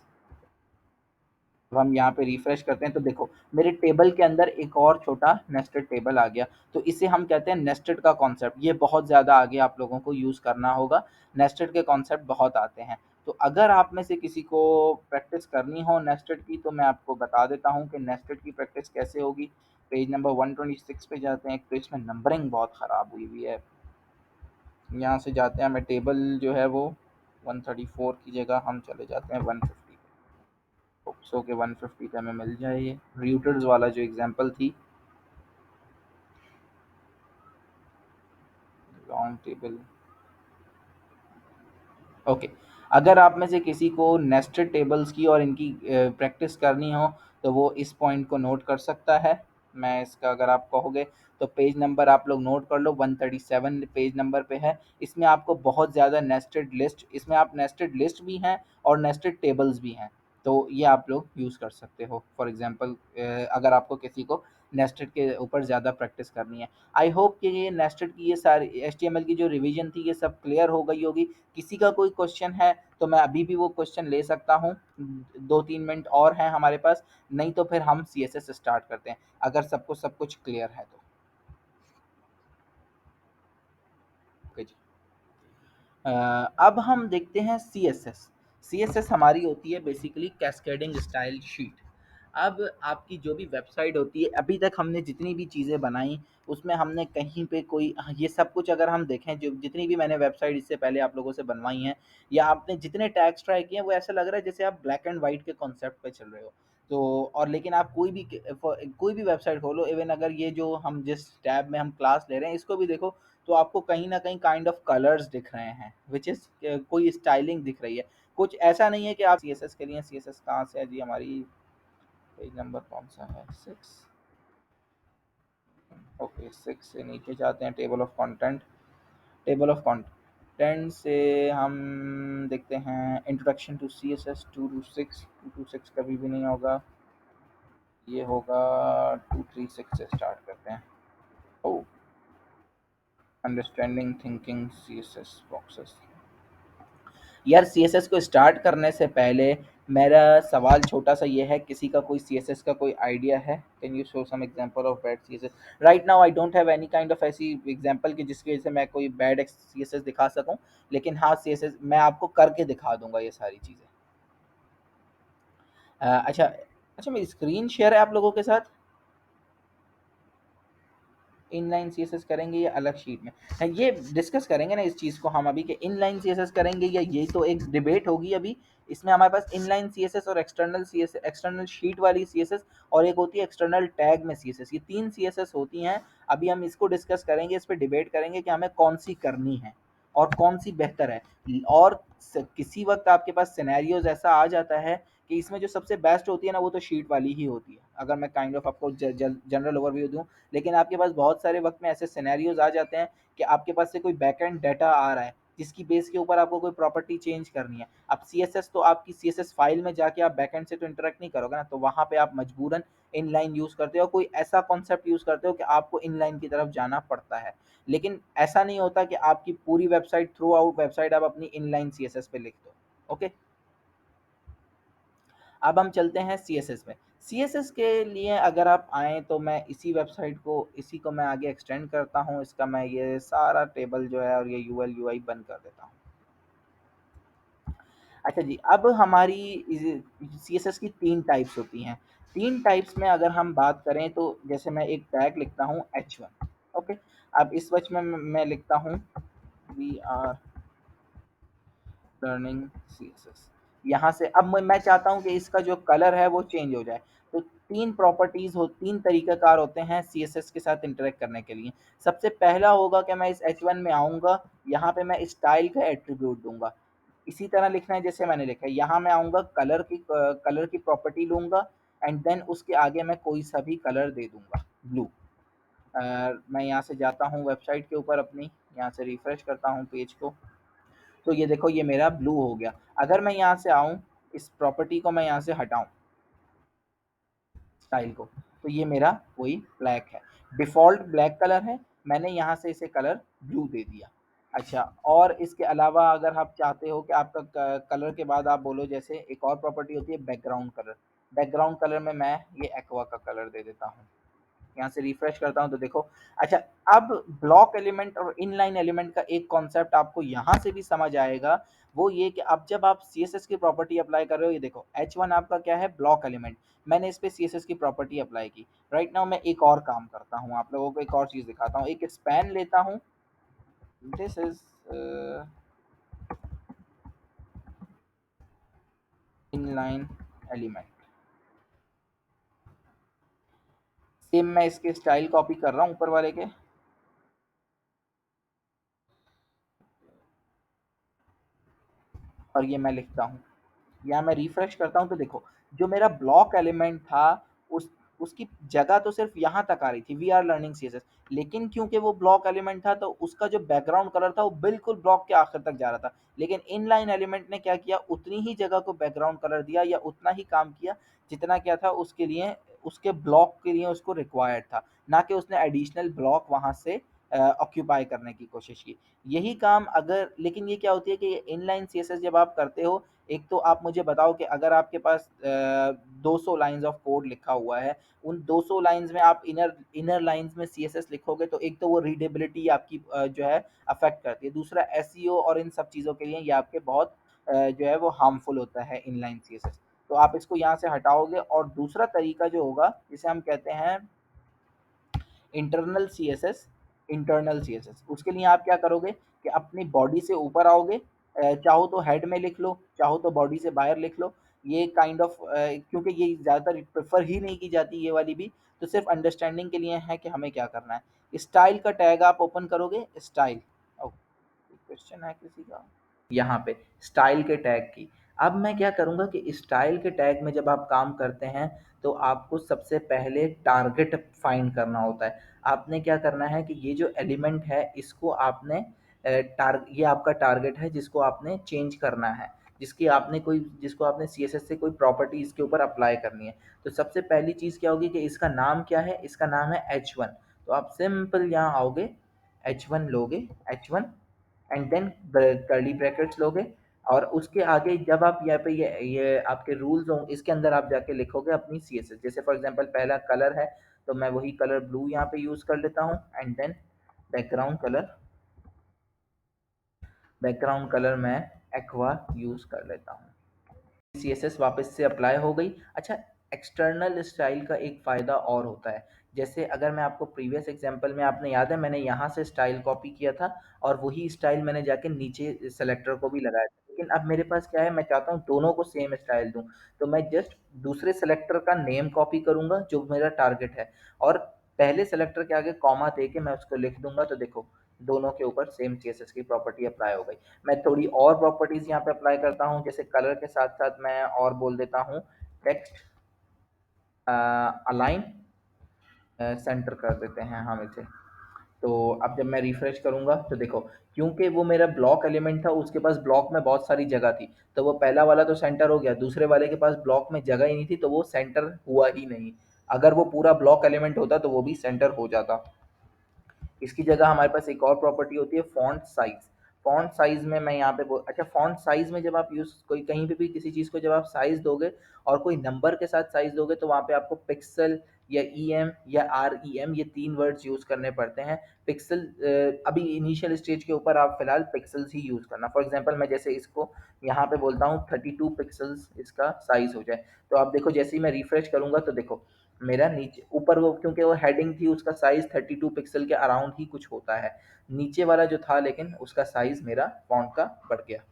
अब हम यहाँ पे रिफ्रेश करते हैं तो देखो मेरे टेबल के अंदर एक और छोटा नेस्टेड टेबल आ गया। तो इसे हम कहते हैं नेस्टेड का कॉन्सेप्ट। ये बहुत ज़्यादा आगे आप लोगों को यूज़ करना होगा, नेस्टेड के कॉन्सेप्ट बहुत आते हैं। तो अगर आप में से किसी को प्रैक्टिस करनी हो नेस्टेड की, तो मैं आपको बता देता हूँ कि नेस्टेड की प्रैक्टिस कैसे होगी। पेज नंबर 126 पे जाते हैं। एक तो इसमें नंबरिंग बहुत ख़राब हुई हुई है, यहाँ से जाते हैं, हमें टेबल जो है वो 134 की जगह हम चले जाते हैं 150। सो के 150 का हमें मिल जाए। ये रूटर्स वाला जो एग्जांपल थी, लॉन्ग टेबल। ओके, अगर आप में से किसी को नेस्टेड टेबल्स की और इनकी प्रैक्टिस करनी हो तो वो इस पॉइंट को नोट कर सकता है। मैं इसका अगर आप कहोगे तो पेज नंबर आप लोग नोट कर लो, 137 पेज नंबर पे है। इसमें आपको बहुत ज़्यादा नेस्टेड लिस्ट, इसमें आप नेस्टेड लिस्ट भी हैं और नेस्टेड टेबल्स भी हैं, तो ये आप लोग यूज़ कर सकते हो। फॉर एग्जांपल अगर आपको किसी को नेस्टेड के ऊपर ज़्यादा प्रैक्टिस करनी है। आई होप कि ये नेस्टेड की ये सारी HTML की जो रिवीजन थी ये सब क्लियर हो गई होगी। किसी का कोई क्वेश्चन है तो मैं अभी भी वो क्वेश्चन ले सकता हूँ, 2-3 मिनट और हैं हमारे पास, नहीं तो फिर हम CSS स्टार्ट करते हैं, अगर सबको सब कुछ क्लियर है तो। ओके जी। अब हम देखते हैं CSS। CSS हमारी होती है बेसिकली कैस्केडिंग स्टाइल शीट। अब आपकी जो भी वेबसाइट होती है, अभी तक हमने जितनी भी चीज़ें बनाई उसमें हमने कहीं पे कोई ये सब कुछ अगर हम देखें, जो जितनी भी मैंने वेबसाइट इससे पहले आप लोगों से बनवाई हैं या आपने जितने टैग्स ट्राई किए हैं, वो ऐसा लग रहा है जैसे आप ब्लैक एंड वाइट के कॉन्सेप्ट पे चल रहे हो। तो और लेकिन आप कोई भी वेबसाइट खोलो, इवन अगर ये जो हम जिस टैब में हम क्लास ले रहे हैं इसको भी देखो, तो आपको कहीं न कहीं काइंड ऑफ कलर्स दिख रहे हैं, व्हिच इज़ कोई स्टाइलिंग दिख रही है। कुछ ऐसा नहीं है कि आप CSS के लिए, CSS कहाँ से है जी हमारी, पेज नंबर कौन-सा है? 6। ओके, 6 से नीचे जाते हैं, table of content. Table of content से हम देखते हैं इंट्रोडक्शन टू CSS 226। 226 कभी भी नहीं होगा, ये होगा 236 से स्टार्ट करते हैं। Oh! Understanding thinking CSS boxes. यार CSS को स्टार्ट करने से पहले मेरा सवाल छोटा सा ये है, किसी का कोई CSS का कोई आइडिया है? Can you show some example of bad CSS? Right now I don't have any kind of ऐसी एग्जांपल कि जिसकी वजह से मैं कोई बैड CSS दिखा सकूं, लेकिन हाँ CSS मैं आपको करके दिखा दूंगा ये सारी चीज़ें। अच्छा, अच्छा, मेरी स्क्रीन शेयर है आप लोगों के साथ? इनलाइन CSS करेंगे या अलग शीट में? ये डिस्कस करेंगे ना इस चीज़ को हम अभी, कि इनलाइन CSS करेंगे या ये तो एक डिबेट होगी अभी। इसमें हमारे पास इनलाइन CSS और एक्सटर्नल CSS, एक्सटर्नल शीट वाली CSS, और एक होती है एक्सटर्नल टैग में CSS। ये 3 CSS होती हैं। अभी हम इसको डिस्कस करेंगे, इस पे डिबेट करेंगे कि हमें कौन सी करनी है और कौन-सी बेहतर है। और किसी वक़्त आपके पास सिनेरियोज़ ऐसा आ जाता है कि इसमें जो सबसे बेस्ट होती है ना, वो तो शीट वाली ही होती है। अगर मैं काइंड ऑफ आपको ज जल जनरल ओवरव्यू दूँ, लेकिन आपके पास बहुत सारे वक़्त में ऐसे सिनेरियोज़ आ जाते हैं कि आपके पास से कोई बैकएंड डाटा आ रहा है, जिसकी बेस के ऊपर आपको कोई प्रॉपर्टी चेंज करनी है। अब सीएसएस तो आपकी सीएसएस फाइल में जाके आप बैकएंड से तो इंटरैक्ट नहीं करोगे ना, तो वहाँ पे आप मजबूरन इनलाइन यूज़ करते हो, कोई ऐसा कॉन्सेप्ट यूज़ करते हो कि आपको इनलाइन की तरफ जाना पड़ता है। लेकिन ऐसा नहीं होता कि आपकी पूरी वेबसाइट, थ्रू आउट वेबसाइट आप अपनी इनलाइन सीएसएस पे लिख दो। ओके, अब हम चलते हैं सीएसएस में। सीएसएस के लिए अगर आप आएँ तो मैं इसी वेबसाइट को, इसी को मैं आगे एक्सटेंड करता हूँ। इसका मैं ये सारा टेबल जो है और ये यूएल यूआई बंद कर देता हूँ। अच्छा जी, अब हमारी सीएसएस की 3 टाइप्स होती हैं। 3 टाइप्स में अगर हम बात करें तो जैसे मैं एक टैग लिखता हूँ h1, ओके। अब इस वच में मैं लिखता हूँ वी आर लर्निंग सीएसएस। यहाँ से अब मैं चाहता हूँ कि इसका जो कलर है वो चेंज हो जाए। तो 3 प्रॉपर्टीज़ हो 3 तरीक़ाकार होते हैं सीएसएस के साथ इंटरैक्ट करने के लिए। सबसे पहला होगा कि मैं इस h1 में आऊँगा, यहाँ पे मैं स्टाइल का एट्रीब्यूट दूँगा। इसी तरह लिखना है जैसे मैंने लिखा है। यहाँ मैं आऊँगा, कलर की प्रॉपर्टी लूँगा एंड देन उसके आगे मैं कोई सा भी कलर दे दूँगा, ब्लू। मैं यहाँ से जाता हूँ वेबसाइट के ऊपर अपनी, यहाँ से रिफ्रेश करता हूँ पेज को, तो ये देखो ये मेरा ब्लू हो गया। अगर मैं यहाँ से आऊँ, इस प्रॉपर्टी को मैं यहाँ से हटाऊँ, स्टाइल को, तो ये मेरा वही ब्लैक है। डिफ़ॉल्ट ब्लैक कलर है, मैंने यहाँ से इसे कलर ब्लू दे दिया। अच्छा, और इसके अलावा अगर आप चाहते हो कि आपका कलर के बाद आप बोलो, जैसे एक और प्रॉपर्टी होती है बैकग्राउंड कलर। बैकग्राउंड कलर में मैं ये एक्वा का कलर दे देता हूँ। यहाँ से रिफ्रेश करता हूँ तो देखो। अच्छा, अब ब्लॉक एलिमेंट और इनलाइन एलिमेंट का एक कॉन्सेप्ट आपको यहाँ से भी समझ आएगा। वो ये कि अब जब आप सीएसएस की प्रॉपर्टी अप्लाई कर रहे हो, ये देखो h1 आपका क्या है, ब्लॉक एलिमेंट। मैंने इस पे सीएसएस की प्रॉपर्टी अप्लाई की। राइट नाउ मैं एक और काम करता हूँ, आप लोगों को एक और चीज़ दिखाता हूँ। एक स्पैन लेता हूँ, this is inline element. Same मैं इसके स्टाइल कॉपी कर रहा हूँ ऊपर वाले के, और ये मैं लिखता हूँ। या मैं रिफ्रेश करता हूँ तो देखो, जो मेरा ब्लॉक एलिमेंट था, उस उसकी जगह तो सिर्फ यहाँ तक आ रही थी, वी आर लर्निंग सीएसएस। लेकिन क्योंकि वो ब्लॉक एलिमेंट था, तो उसका जो बैकग्राउंड कलर था वो बिल्कुल ब्लॉक के आखिर तक जा रहा था। लेकिन इनलाइन एलिमेंट ने क्या किया, उतनी ही जगह को बैकग्राउंड कलर दिया, या उतना ही काम किया जितना क्या था उसके लिए, उसके ब्लॉक के लिए उसको रिक्वायर्ड था। ना कि उसने एडिशनल ब्लॉक वहां से ऑक्यूपाई करने की कोशिश की। यही काम अगर, लेकिन ये क्या होती है कि इनलाइन सीएसएस जब आप करते हो, एक तो आप मुझे बताओ कि अगर आपके पास 200 लाइन्स ऑफ कोड लिखा हुआ है, उन 200 लाइन्स में आप इनर इनर लाइन्स में सीएसएस लिखोगे, तो एक तो वो रीडेबिलिटी आपकी जो है अफेक्ट करती है। दूसरा एसईओ और इन सब चीज़ों के लिए ये आपके बहुत जो है वो हार्मफुल होता है इनलाइन सीएसएस। तो आप इसको यहाँ से हटाओगे, और दूसरा तरीका जो होगा, जिसे हम कहते हैं इंटरनल सीएसएस, इंटरनल सीएसएस, उसके लिए आप क्या करोगे कि अपनी बॉडी से ऊपर आओगे, चाहो तो हेड में लिख लो, चाहो तो बॉडी से बाहर लिख लो। ये काइंड ऑफ क्योंकि ये ज़्यादातर प्रेफर ही नहीं की जाती ये वाली भी, तो सिर्फ अंडरस्टैंडिंग के लिए है कि हमें क्या करना है। स्टाइल का टैग आप ओपन करोगे, स्टाइल, क्वेश्चन है किसी का यहाँ पे स्टाइल के टैग की। अब मैं क्या करूँगा कि स्टाइल के टैग में जब आप काम करते हैं, तो आपको सबसे पहले टारगेट फाइंड करना होता है। आपने क्या करना है कि ये जो एलिमेंट है, इसको आपने ये आपका टारगेट है जिसको आपने चेंज करना है, जिसको आपने सीएसएस से कोई प्रॉपर्टी इसके ऊपर अप्लाई करनी है। तो सबसे पहली चीज़ क्या होगी कि इसका नाम क्या है, इसका नाम है h1। तो आप सिंपल यहाँ आओगे, h1 लोगे, h1 and then curly brackets लोगे, और उसके आगे जब आप यहाँ पे ये आपके रूल्स हों, इसके अंदर आप जाके लिखोगे अपनी सीएसएस। जैसे फॉर एग्जांपल पहला कलर है, तो मैं वही कलर ब्लू यहाँ पे यूज़ कर लेता हूँ, एंड देन बैकग्राउंड कलर मैं एक्वा यूज़ कर लेता हूँ। सीएसएस वापस से अप्लाई हो गई। अच्छा, एक्सटर्नल स्टाइल का एक फ़ायदा और होता है। जैसे अगर मैं आपको प्रीवियस एग्जांपल में, आपने याद है मैंने यहाँ से स्टाइल कॉपी किया था, और वही स्टाइल मैंने जाके नीचे सेलेक्टर को भी लगाया था। लेकिन अब मेरे पास क्या है, मैं चाहता हूँ दोनों को सेम स्टाइल दूँ। तो मैं जस्ट दूसरे सेलेक्टर का नेम कॉपी करूँगा जो मेरा टारगेट है, और पहले सेलेक्टर के आगे कॉमा दे के मैं उसको लिख दूँगा। तो देखो दोनों के ऊपर सेम सीएसएस की प्रॉपर्टी अप्लाई हो गई। मैं थोड़ी और प्रॉपर्टीज यहाँ पे अप्लाई करता हूँ, जैसे कलर के साथ साथ मैं और बोल देता हूँ टेक्स्ट अलाइन सेंटर कर देते हैं हम इसे। तो अब जब मैं रिफ्रेश करूंगा तो देखो, क्योंकि वो मेरा ब्लॉक एलिमेंट था, उसके पास ब्लॉक में बहुत सारी जगह थी, तो वो पहला वाला तो सेंटर हो गया, दूसरे वाले के पास ब्लॉक में जगह ही नहीं थी, तो वो सेंटर हुआ ही नहीं। अगर वो पूरा ब्लॉक एलिमेंट होता तो वो भी सेंटर हो जाता। इसकी जगह हमारे पास एक और प्रॉपर्टी होती है फॉन्ट साइज। फॉन्ट साइज में मैं यहाँ पे अच्छा, फॉन्ट साइज में जब आप यूज कोई कहीं पे भी किसी चीज को जब आप साइज दोगे और कोई नंबर के साथ साइज दोगे, तो वहाँ पे आपको पिक्सल या ईएम या आरईएम ये तीन वर्ड्स यूज करने पड़ते हैं। पिक्सल अभी इनिशियल स्टेज के ऊपर आप फिलहाल पिक्सल्स ही यूज करना। फॉर एग्जांपल मैं जैसे इसको यहाँ पे बोलता हूँ 32 पिक्सल्स इसका साइज हो जाए, तो आप देखो जैसे ही मैं रिफ्रेश करूंगा तो देखो मेरा नीचे ऊपर वो, क्योंकि वो हेडिंग थी उसका साइज 32 पिक्सल के अराउंड ही कुछ होता है, नीचे वाला जो था लेकिन उसका साइज मेरा फॉन्ट का बढ़ गया।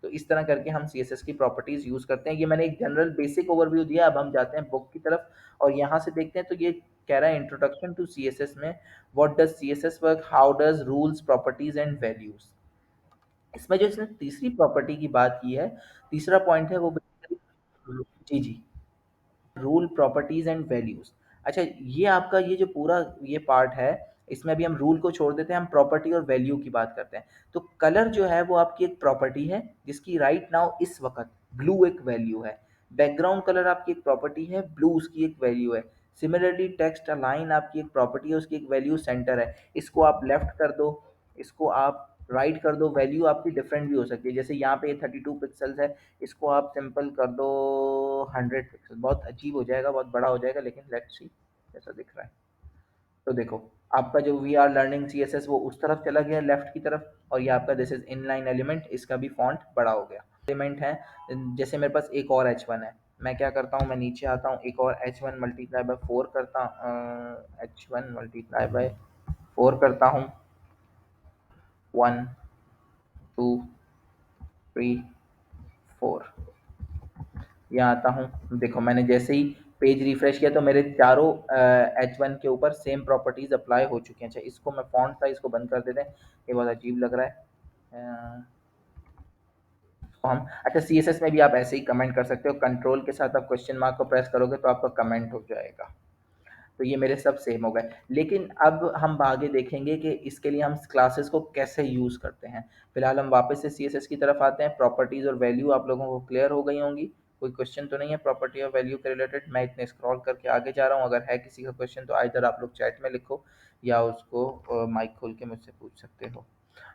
तो इस तरह करके हम सीएसएस की प्रॉपर्टीज यूज करते हैं। ये मैंने एक जनरल बेसिक ओवरव्यू दिया, अब हम जाते हैं बुक की तरफ और यहाँ से देखते हैं। तो ये कह रहा है इंट्रोडक्शन टू सीएसएस में what does CSS work, how does rules properties and values. इसमें जो इसने तीसरी प्रॉपर्टी की बात की है, तीसरा पॉइंट है वो जी जी, रूल प्रॉपर्टीज एंड वैल्यूज। अच्छा, ये आपका ये जो पूरा ये पार्ट है, इसमें अभी हम रूल को छोड़ देते हैं, हम प्रॉपर्टी और वैल्यू की बात करते हैं। तो कलर जो है वो आपकी एक प्रॉपर्टी है, जिसकी राइट नाउ इस वक्त ब्लू एक वैल्यू है। बैकग्राउंड कलर आपकी एक प्रॉपर्टी है, ब्लू उसकी एक वैल्यू है। सिमिलरली टेक्स्ट अलाइन आपकी एक प्रॉपर्टी है, उसकी एक वैल्यू सेंटर है। इसको आप लेफ्ट कर दो, इसको आप राइट कर दो, वैल्यू आपकी डिफरेंट भी हो सकती है। जैसे यहाँ पे 32 पिक्सल्स है, इसको आप सिंपल कर दो 100 पिक्सल, बहुत अजीब हो जाएगा, बहुत बड़ा हो जाएगा, लेकिन लेट्स सी कैसा दिख रहा है। तो देखो, आपका जो we are learning C S S वो उस तरफ चला गया लेफ्ट की तरफ, और ये आपका दिस इज इनलाइन एलिमेंट, इसका भी फॉन्ट बड़ा हो गया। एलिमेंट है, जैसे मेरे पास एक और H1 है, मैं क्या करता हूँ, मैं नीचे आता हूँ, एक और H1 मल्टीप्लाई बाय 4 करता हूँ, H1 मल्टीप्लाई बाय 4 करता हूँ, 1 2 3 4, यहाँ आता हूँ। देखो मैंने जैसे ही पेज रिफ्रेश किया तो मेरे चारों H1 के ऊपर सेम प्रॉपर्टीज अप्लाई हो चुकी हैं। अच्छा, इसको मैं फॉन्ट साइज को बंद कर देते हैं, ये बहुत अजीब लग रहा है। तो हम अच्छा, CSS में भी आप ऐसे ही कमेंट कर सकते हो, कंट्रोल के साथ आप क्वेश्चन मार्क को प्रेस करोगे तो आपका कमेंट हो जाएगा। तो ये मेरे सब सेम हो गए, लेकिन अब हम आगे देखेंगे कि इसके लिए हम क्लासेस को कैसे यूज़ करते हैं। फिलहाल हम वापस से CSS की तरफ आते हैं। प्रॉपर्टीज़ और वैल्यू आप लोगों को क्लियर हो गई होंगी, कोई क्वेश्चन तो नहीं है प्रॉपर्टी और वैल्यू के रिलेटेड। मैं इतने स्क्रॉल करके आगे जा रहा हूँ, अगर है किसी का क्वेश्चन तो आइदर आप लोग चैट में लिखो या उसको माइक खोल के मुझसे पूछ सकते हो।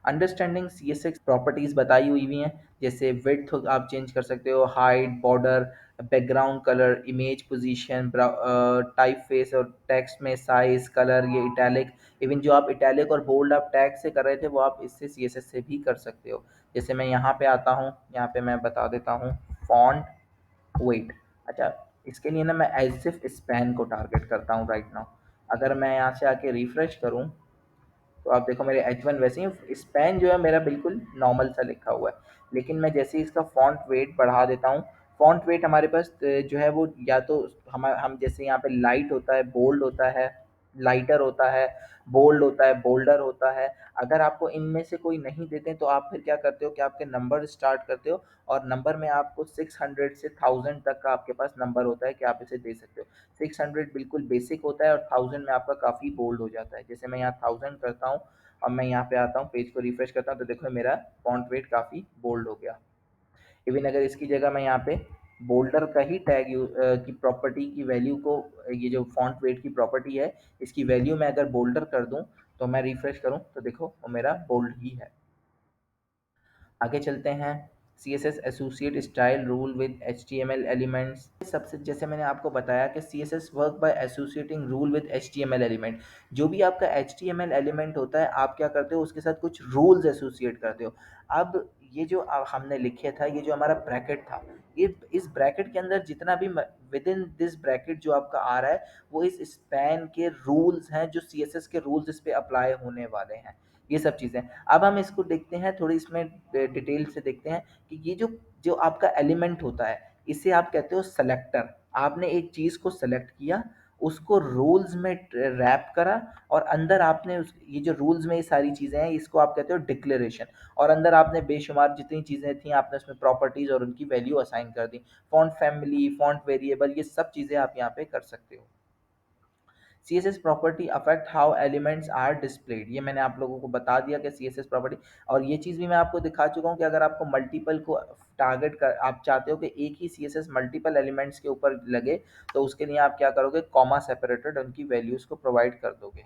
अंडरस्टैंडिंग CSS प्रॉपर्टीज़ बताई हुई हैं, जैसे विड्थ आप चेंज कर सकते हो, height, border, background colour, image position, type face और टेक्स्ट में साइज, कलर, ये इटैलिक। इवन जो आप इटैलिक और बोल्ड आप टैग से कर रहे थे वो आप इससे CSS से भी कर सकते हो। जैसे मैं यहाँ पे आता हूँ, यहाँ पे मैं बता देता हूँ फॉन्ट वेट। अच्छा, इसके लिए ना मैं एज सिर्फ स्पैन को टारगेट करता हूँ राइट नाउ। अगर मैं यहाँ से आके रिफ्रेश करूँ तो आप देखो मेरे H1 वैसे ही, स्पैन जो है मेरा बिल्कुल नॉर्मल सा लिखा हुआ है, लेकिन मैं जैसे ही इसका फॉन्ट वेट बढ़ा देता हूँ। फॉन्ट वेट हमारे पास जो है वो या तो हम जैसे यहाँ पे लाइट होता है, बोल्ड होता है, लाइटर होता है, बोल्ड होता है, बोल्डर होता है। अगर आपको इनमें से कोई नहीं देते हैं तो आप फिर क्या करते हो कि आपके नंबर स्टार्ट करते हो, और नंबर में आपको 600 से 1000 तक का आपके पास नंबर होता है कि आप इसे दे सकते हो। 600 बिल्कुल बेसिक होता है और 1000 में आपका काफ़ी बोल्ड हो जाता है। जैसे मैं यहाँ 1000 करता हूँ और मैं यहाँ पे आता हूँ, पेज को रिफ्रेश करता हूँ, तो देखो मेरा फॉन्ट वेट काफ़ी बोल्ड हो गया। इवन अगर इसकी जगह मैं यहाँ पे बोल्डर का ही टैग की प्रॉपर्टी की वैल्यू को, ये जो फॉन्ट वेट की प्रॉपर्टी है इसकी वैल्यू मैं अगर बोल्डर कर दूँ तो मैं रिफ्रेश करूँ तो देखो वो मेरा बोल्ड ही है। आगे चलते हैं, CSS associate style rule with HTML elements. सबसे जैसे मैंने आपको बताया कि CSS work by associating rule with HTML element. जो भी आपका HTML एलिमेंट होता है आप क्या करते हो, उसके साथ कुछ रूल्स एसोसिएट करते हो। अब ये जो हमने लिखे था, ये जो हमारा ब्रैकेट था, ये इस ब्रैकेट के अंदर जितना भी विद इन दिस ब्रैकेट जो आपका आ रहा है वो इस स्पैन के रूल्स हैं, जो CSS के रूल्स इस पे अप्लाई होने वाले हैं, ये सब चीज़ें। अब हम इसको देखते हैं थोड़ी, इसमें डिटेल से देखते हैं कि ये जो जो आपका एलिमेंट होता है इसे आप कहते हो सेलेक्टर। आपने एक चीज़ को सेलेक्ट किया उसको रूल्स में रैप करा, और अंदर आपने ये जो रूल्स में ये सारी चीज़ें हैं इसको आप कहते हो डिक्लेरेशन, और अंदर आपने बेशुमार जितनी चीज़ें थी आपने उसमें प्रॉपर्टीज और उनकी वैल्यू असाइन कर दी। फॉन्ट फैमिली, फॉन्ट वेरिएबल, ये सब चीज़ें आप यहाँ पे कर सकते हो। CSS property affect how elements are displayed, ये मैंने आप लोगों को बता दिया कि CSS प्रॉपर्टी, और ये चीज़ भी मैं आपको दिखा चुका हूँ कि अगर आपको मल्टीपल को टारगेट कर, आप चाहते हो कि एक ही CSS मल्टीपल एलिमेंट्स के ऊपर लगे, तो उसके लिए आप क्या करोगे, कॉमा सेपरेटेड उनकी वैल्यूज़ को प्रोवाइड कर दोगे।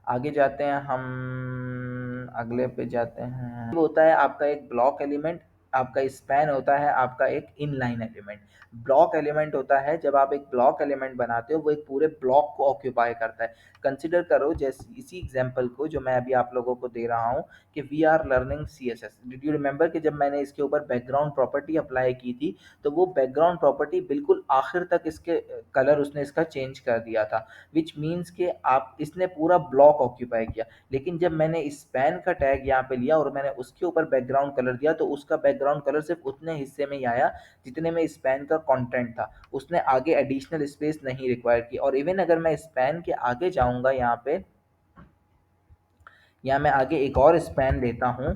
आगे जाते हैं हम, अगले पे जाते हैं। होता है आपका एक ब्लॉक एलिमेंट, आपका स्पैन होता है आपका एक इनलाइन एलिमेंट। ब्लॉक एलिमेंट होता है जब आप एक ब्लॉक एलिमेंट बनाते हो वो एक पूरे ब्लॉक को ऑक्यूपाई करता है। कंसिडर करो जैसे इसी एग्जांपल को जो मैं अभी आप लोगों को दे रहा हूँ कि we are learning CSS। Did you remember कि जब मैंने इसके ऊपर बैकग्राउंड प्रॉपर्टी अप्लाई की थी, तो वो बैकग्राउंड प्रॉपर्टी बिल्कुल आखिर तक इसके कलर उसने इसका चेंज कर दिया था, विच मीन्स कि आप इसने पूरा ब्लॉक ऑक्यूपाई किया। लेकिन जब मैंने स्पैन का टैग यहाँ पे लिया और मैंने उसके ऊपर बैकग्राउंड कलर दिया, तो उसका बैकग्राउंड कलर सिर्फ उतने हिस्से में ही आया जितने में स्पैन का कंटेंट था, उसने आगे एडिशनल स्पेस नहीं रिक्वायर की। और इवन अगर मैं स्पैन के आगे जाऊंगा यहाँ पे, यहाँ मैं आगे एक और स्पैन लेता हूँ,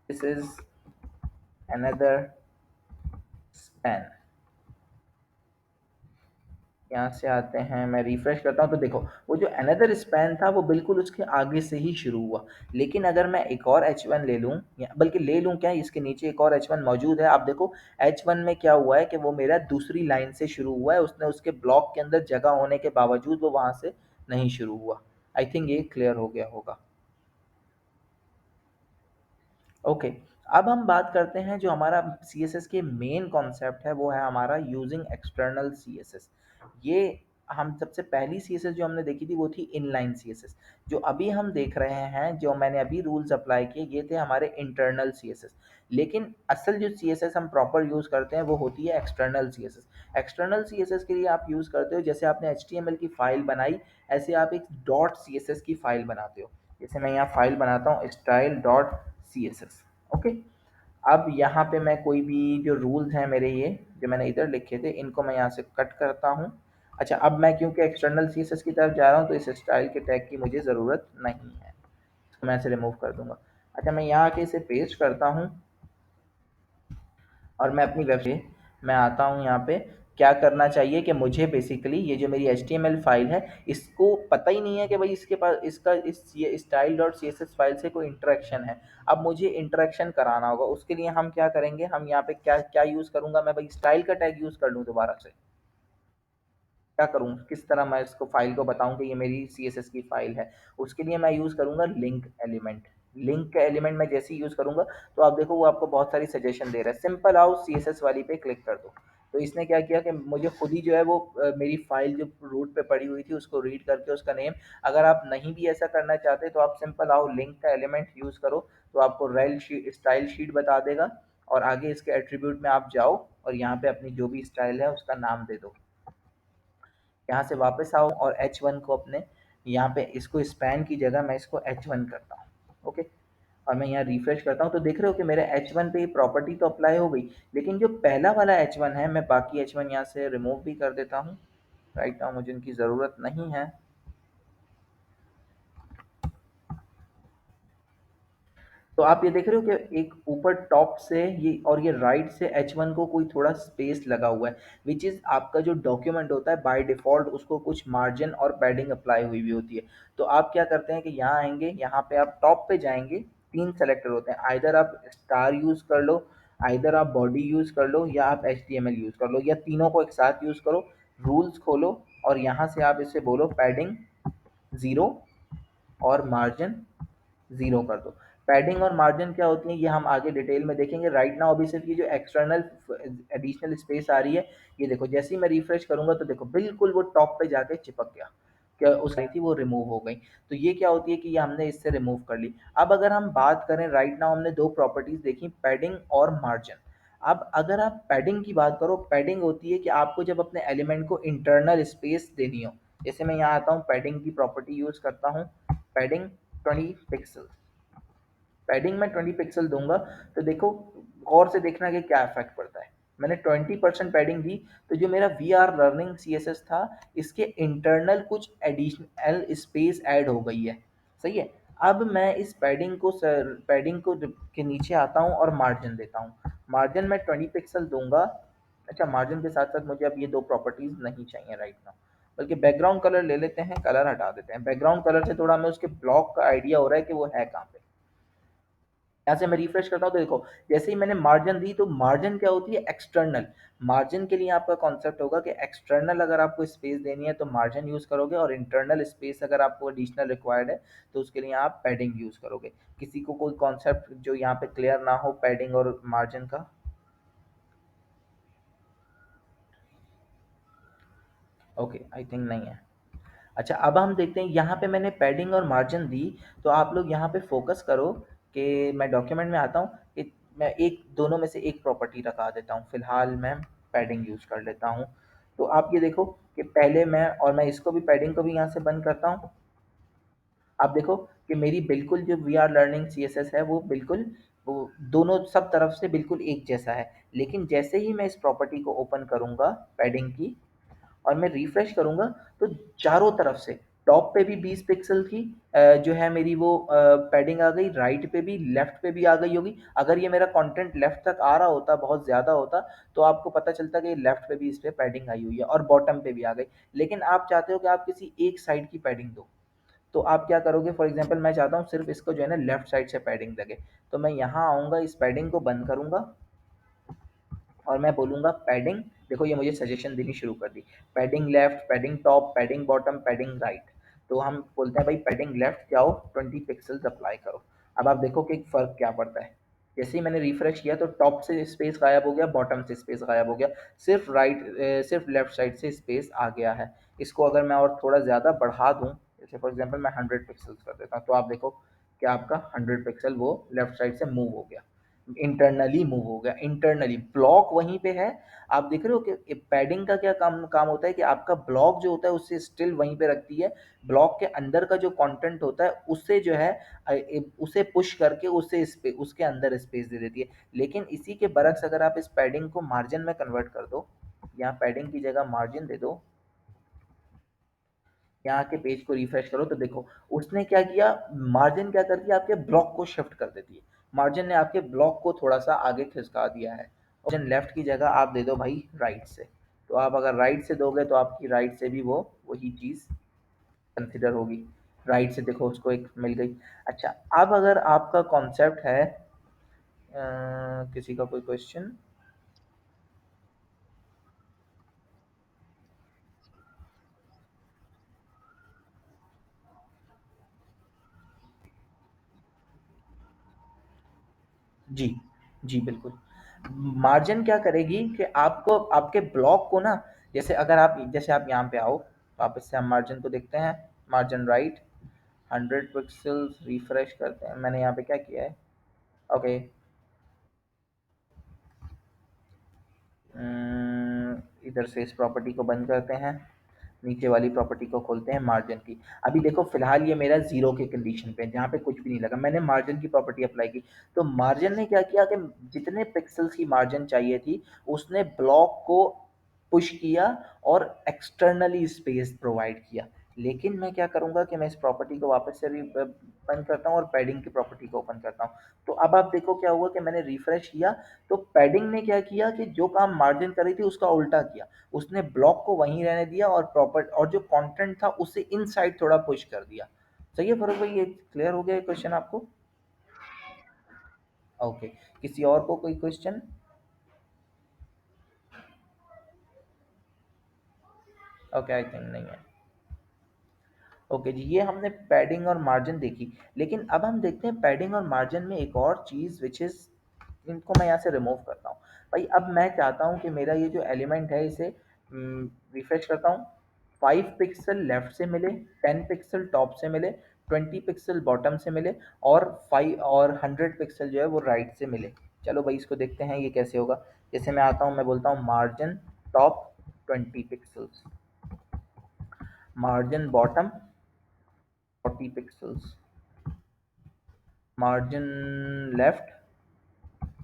दिस इज अनदर स्पैन। यहाँ से आते हैं, मैं रिफ्रेश करता हूँ तो देखो वो जो अनदर स्पैन था वो बिल्कुल उसके आगे से ही शुरू हुआ। लेकिन अगर मैं एक और H1 ले लूँ, बल्कि ले लूँ क्या, इसके नीचे एक और H1 मौजूद है, आप देखो H1 में क्या हुआ है कि वो मेरा दूसरी लाइन से शुरू हुआ है, उसने उसके ब्लॉक के अंदर जगह होने के बावजूद वो वहाँ से नहीं शुरू हुआ। आई थिंक ये क्लियर हो गया होगा। ओके, अब हम बात करते हैं जो हमारा CSS के मेन कॉन्सेप्ट है वो है हमारा यूजिंग एक्सटर्नल CSS। ये हम सबसे पहली CSS जो हमने देखी थी वो थी इनलाइन CSS। जो अभी हम देख रहे हैं, जो मैंने अभी रूल्स अप्लाई किए, ये थे हमारे इंटरनल CSS। लेकिन असल जो CSS हम प्रॉपर यूज़ करते हैं वो होती है एक्सटर्नल CSS। एक्सटर्नल CSS के लिए आप यूज़ करते हो, जैसे आपने HTML की फाइल बनाई, ऐसे आप एक डॉट CSS की फाइल बनाते हो। जैसे मैं यहाँ फाइल बनाता हूँ स्टाइल डॉट CSS। ओके, अब यहाँ पे मैं कोई भी जो रूल्स हैं मेरे, ये जो मैंने इधर लिखे थे, इनको मैं यहाँ से कट करता हूँ। अच्छा, अब मैं क्योंकि एक्सटर्नल CSS की तरफ जा रहा हूँ तो इस स्टाइल के टैग की मुझे ज़रूरत नहीं है, इसको मैं इसे रिमूव कर दूंगा। अच्छा, मैं यहाँ आके इसे पेस्ट करता हूँ और मैं अपनी वेबसाइट मैं आता हूँ। यहाँ पे क्या करना चाहिए कि मुझे बेसिकली ये जो मेरी HTML फाइल है, इसको पता ही नहीं है कि भाई इसके पास इसका इस ये स्टाइल डॉट CSS फाइल से कोई इंटरेक्शन है। अब मुझे इंटरेक्शन कराना होगा, उसके लिए हम क्या करेंगे, हम यहाँ पे क्या क्या यूज़ करूँगा, मैं भाई स्टाइल का टैग यूज़ कर लूँ दोबारा से। क्या करूँ, किस तरह मैं इसको फाइल को बताऊँ कि ये मेरी CSS की फाइल है, उसके लिए मैं यूज़ करूँगा लिंक एलिमेंट। लिंक का एलिमेंट मैं जैसे ही यूज़ करूँगा तो आप देखो वो आपको बहुत सारी सजेशन दे रहा है। सिंपल आओ CSS वाली पे क्लिक कर दो। तो इसने क्या किया कि मुझे खुद ही जो है वो मेरी फाइल जो रूट पे पड़ी हुई थी उसको रीड करके उसका नेम, अगर आप नहीं भी ऐसा करना चाहते तो आप सिंपल आओ लिंक का एलिमेंट यूज़ करो, तो आपको रेल शीट स्टाइल शीट बता देगा, और आगे इसके एट्रीब्यूट में आप जाओ और यहाँ पे अपनी जो भी स्टाइल है उसका नाम दे दो। यहाँ से वापस आओ और H1 को अपने यहाँ पे इसको स्पैन की जगह मैं इसको H1 करता हूँ। ओके, और मैं यहाँ रिफ्रेश करता हूँ तो देख रहे हो कि मेरे H1 पे ये प्रॉपर्टी तो अप्लाई हो गई, लेकिन जो पहला वाला H1 है मैं बाकी H1 यहाँ से रिमूव भी कर देता हूँ। राइट नाउ मुझे इनकी ज़रूरत नहीं है। तो आप ये देख रहे हो कि एक ऊपर टॉप से ये और ये राइट से H1 को कोई थोड़ा स्पेस लगा हुआ है, विच इज़ आपका जो डॉक्यूमेंट होता है बाय डिफ़ॉल्ट उसको कुछ मार्जिन और पैडिंग अप्लाई हुई हुई होती है। तो आप क्या करते हैं कि यहाँ आएँगे, यहाँ पे आप टॉप पे जाएँगे, 3 सेलेक्टर होते हैं, आइदर आप स्टार यूज़ कर लो, आइदर आप बॉडी यूज़ कर लो, या आप HTML यूज़ कर लो, या तीनों को एक साथ यूज़ करो। रूल्स खोलो और यहाँ से आप इसे बोलो पैडिंग 0 और मार्जिन 0 कर दो। पैडिंग और मार्जिन क्या होती है ये हम आगे डिटेल में देखेंगे। राइट नाउ अभी सिर्फ ये जो एक्सटर्नल एडिशनल स्पेस आ रही है, ये देखो जैसे ही मैं रिफ्रेश करूंगा तो देखो बिल्कुल वो टॉप पे जाके चिपक गया, क्या उस आई थी वो रिमूव हो गई। तो ये क्या होती है कि ये हमने इससे रिमूव कर ली। अब अगर हम बात करें, राइट नाउ हमने दो प्रॉपर्टीज देखी, पैडिंग और मार्जिन। अब अगर आप पैडिंग की बात करो, पैडिंग होती है कि आपको जब अपने एलिमेंट को इंटरनल स्पेस देनी हो, जैसे मैं यहाँ आता हूँ पैडिंग की प्रॉपर्टी यूज करता हूँ, पैडिंग 20 पिक्सल, पैडिंग में 20 पिक्सल दूंगा, तो देखो गौर से देखना कि क्या इफेक्ट पड़ता है। मैंने 20% पैडिंग दी, तो जो मेरा we are learning C S S था, इसके इंटरनल कुछ एडिशनल स्पेस ऐड हो गई है। सही है। अब मैं इस पैडिंग को के नीचे आता हूँ और मार्जिन देता हूँ। मार्जिन में 20 पिक्सल दूंगा। अच्छा, मार्जिन के साथ साथ मुझे अब ये दो प्रॉपर्टीज नहीं चाहिए राइट नाउ, बल्कि बैकग्राउंड कलर ले लेते हैं, कलर हटा देते हैं। बैकग्राउंड कलर से थोड़ा हमें उसके ब्लॉक का आइडिया हो रहा है कि वो है कहाँ पे। यहाँ से मैं रिफ्रेश करता हूँ तो देखो, जैसे ही मैंने मार्जिन दी, तो मार्जिन क्या होती है? एक्सटर्नल। मार्जिन के लिए आपका कॉन्सेप्ट होगा कि एक्सटर्नल अगर आपको स्पेस देनी है तो मार्जिन यूज करोगे, और इंटरनल स्पेस अगर आपको एडिशनल रिक्वायर्ड है तो उसके लिए आप पैडिंग यूज करोगे। किसी को कोई कॉन्सेप्ट जो यहाँ पे क्लियर ना हो पैडिंग और मार्जिन का? ओके, आई थिंक नहीं है। अच्छा, अब हम देखते हैं, यहाँ पे मैंने पैडिंग और मार्जिन दी, तो आप लोग यहाँ पे फोकस करो कि मैं डॉक्यूमेंट में आता हूँ कि मैं एक दोनों में से एक प्रॉपर्टी रखा देता हूँ। फिलहाल मैं पैडिंग यूज कर लेता हूँ। तो आप ये देखो कि पहले मैं इसको भी, पैडिंग को भी यहाँ से बंद करता हूँ। आप देखो कि मेरी बिल्कुल जो we are learning C S S है वो बिल्कुल, वो दोनों सब तरफ से बिल्कुल एक जैसा है। लेकिन जैसे ही मैं इस प्रॉपर्टी को ओपन करूंगा पैडिंग की, और मैं रिफ्रेश करूंगा, तो चारों तरफ से टॉप पे भी 20 पिक्सल की जो है मेरी वो पैडिंग आ गई, राइट पे भी, लेफ्ट पे भी आ गई होगी। अगर ये मेरा कंटेंट लेफ्ट तक आ रहा होता, बहुत ज़्यादा होता, तो आपको पता चलता कि लेफ्ट पे भी इस पे पैडिंग आई हुई है, और बॉटम पे भी आ गई। लेकिन आप चाहते हो कि आप किसी एक साइड की पैडिंग दो, तो आप क्या करोगे? फॉर एग्जांपल मैं चाहता हूँ सिर्फ इसको जो है ना लेफ्ट साइड से पैडिंग लगे, तो मैं यहाँ आऊँगा, इस पैडिंग को बंद करूँगा, और मैं बोलूँगा पैडिंग। देखो ये मुझे सजेशन देनी शुरू कर दी, padding left, padding top, padding bottom, padding right. तो हम बोलते हैं भाई पैडिंग लेफ्ट जाओ, 20 पिक्सल्स अप्लाई करो। अब आप देखो कि फ़र्क क्या पड़ता है। जैसे ही मैंने रिफ्रेश किया, तो टॉप से स्पेस गायब हो गया, बॉटम से स्पेस गायब हो गया, सिर्फ लेफ्ट साइड से स्पेस आ गया है। इसको अगर मैं और थोड़ा ज़्यादा बढ़ा दूँ, जैसे फॉर एग्जाम्पल मैं 100 पिक्सल्स कर देता हूँ, तो आप देखो कि आपका 100 पिक्सल वो लेफ्ट साइड से मूव हो गया, इंटरनली मूव हो गया। इंटरनली ब्लॉक वहीं पे है। आप देख रहे हो कि पैडिंग का क्या काम काम होता है कि आपका ब्लॉक जो होता है उससे स्टिल वहीं पे रखती है। ब्लॉक के अंदर का जो कंटेंट होता है उससे जो है उसे पुश करके उसके अंदर स्पेस दे देती है। लेकिन इसी के बरक्स अगर आप इस पैडिंग को मार्जिन में कन्वर्ट कर दो, यहाँ पैडिंग की जगह मार्जिन दे दो, यहाँ के पेज को रिफ्रेश करो, तो देखो उसने क्या किया, मार्जिन क्या करती है, आपके ब्लॉक को शिफ्ट कर देती है। मार्जिन ने आपके ब्लॉक को थोड़ा सा आगे खिसका दिया है। मार्जिन लेफ्ट की जगह आप दे दो भाई राइट से, तो आप अगर राइट से दोगे तो आपकी राइट से भी वो वही चीज़ कंसिडर होगी। राइट से देखो उसको एक मिल गई। अच्छा, अब अगर आपका कॉन्सेप्ट है किसी का कोई क्वेश्चन? जी, जी, बिल्कुल। मार्जिन क्या करेगी कि आपको आपके ब्लॉक को ना, जैसे आप यहाँ पे आओ, वापस से हम मार्जिन को देखते हैं, मार्जिन राइट, 100 पिक्सेल्स, रिफ्रेश करते हैं। मैंने यहाँ पे क्या किया है? ओके, इधर से इस प्रॉपर्टी को बंद करते हैं, नीचे वाली प्रॉपर्टी को खोलते हैं, मार्जिन की। अभी देखो फिलहाल ये मेरा जीरो के कंडीशन पे है, जहाँ पे कुछ भी नहीं लगा। मैंने मार्जिन की प्रॉपर्टी अप्लाई की, तो मार्जिन ने क्या किया कि जितने पिक्सल्स की मार्जिन चाहिए थी, उसने ब्लॉक को पुश किया और एक्सटर्नली स्पेस प्रोवाइड किया। लेकिन मैं क्या करूँगा कि मैं इस प्रॉपर्टी को वापस से बंद करता हूँ और पैडिंग की प्रॉपर्टी को ओपन करता हूँ। तो अब आप देखो क्या हुआ कि मैंने रिफ्रेश किया, तो पैडिंग ने क्या किया कि जो काम मार्जिन कर रही थी उसका उल्टा किया। उसने ब्लॉक को वहीं रहने दिया, और जो कंटेंट था उसे इनसाइड थोड़ा पुश कर दिया। सही है फरूक भाई, ये क्लियर हो गया क्वेश्चन आपको? ओके, किसी और को कोई क्वेश्चन? ओके, आई थिंक नहीं है। ओके जी, ये हमने पैडिंग और मार्जिन देखी। लेकिन अब हम देखते हैं पैडिंग और मार्जिन में एक और चीज़, विच इज़, इनको मैं यहाँ से रिमूव करता हूँ। भाई अब मैं चाहता हूँ कि मेरा ये जो एलिमेंट है इसे रिफ्रेश करता हूँ, 5 पिक्सल लेफ्ट से मिले, 10 पिक्सल टॉप से मिले, 20 पिक्सल बॉटम से मिले, और 100 पिक्सल जो है वो राइट से मिले। चलो भाई इसको देखते हैं ये कैसे होगा। जैसे मैं आता हूँ, मैं बोलता हूँ margin top 20 pixels, margin bottom 40 pixels, margin left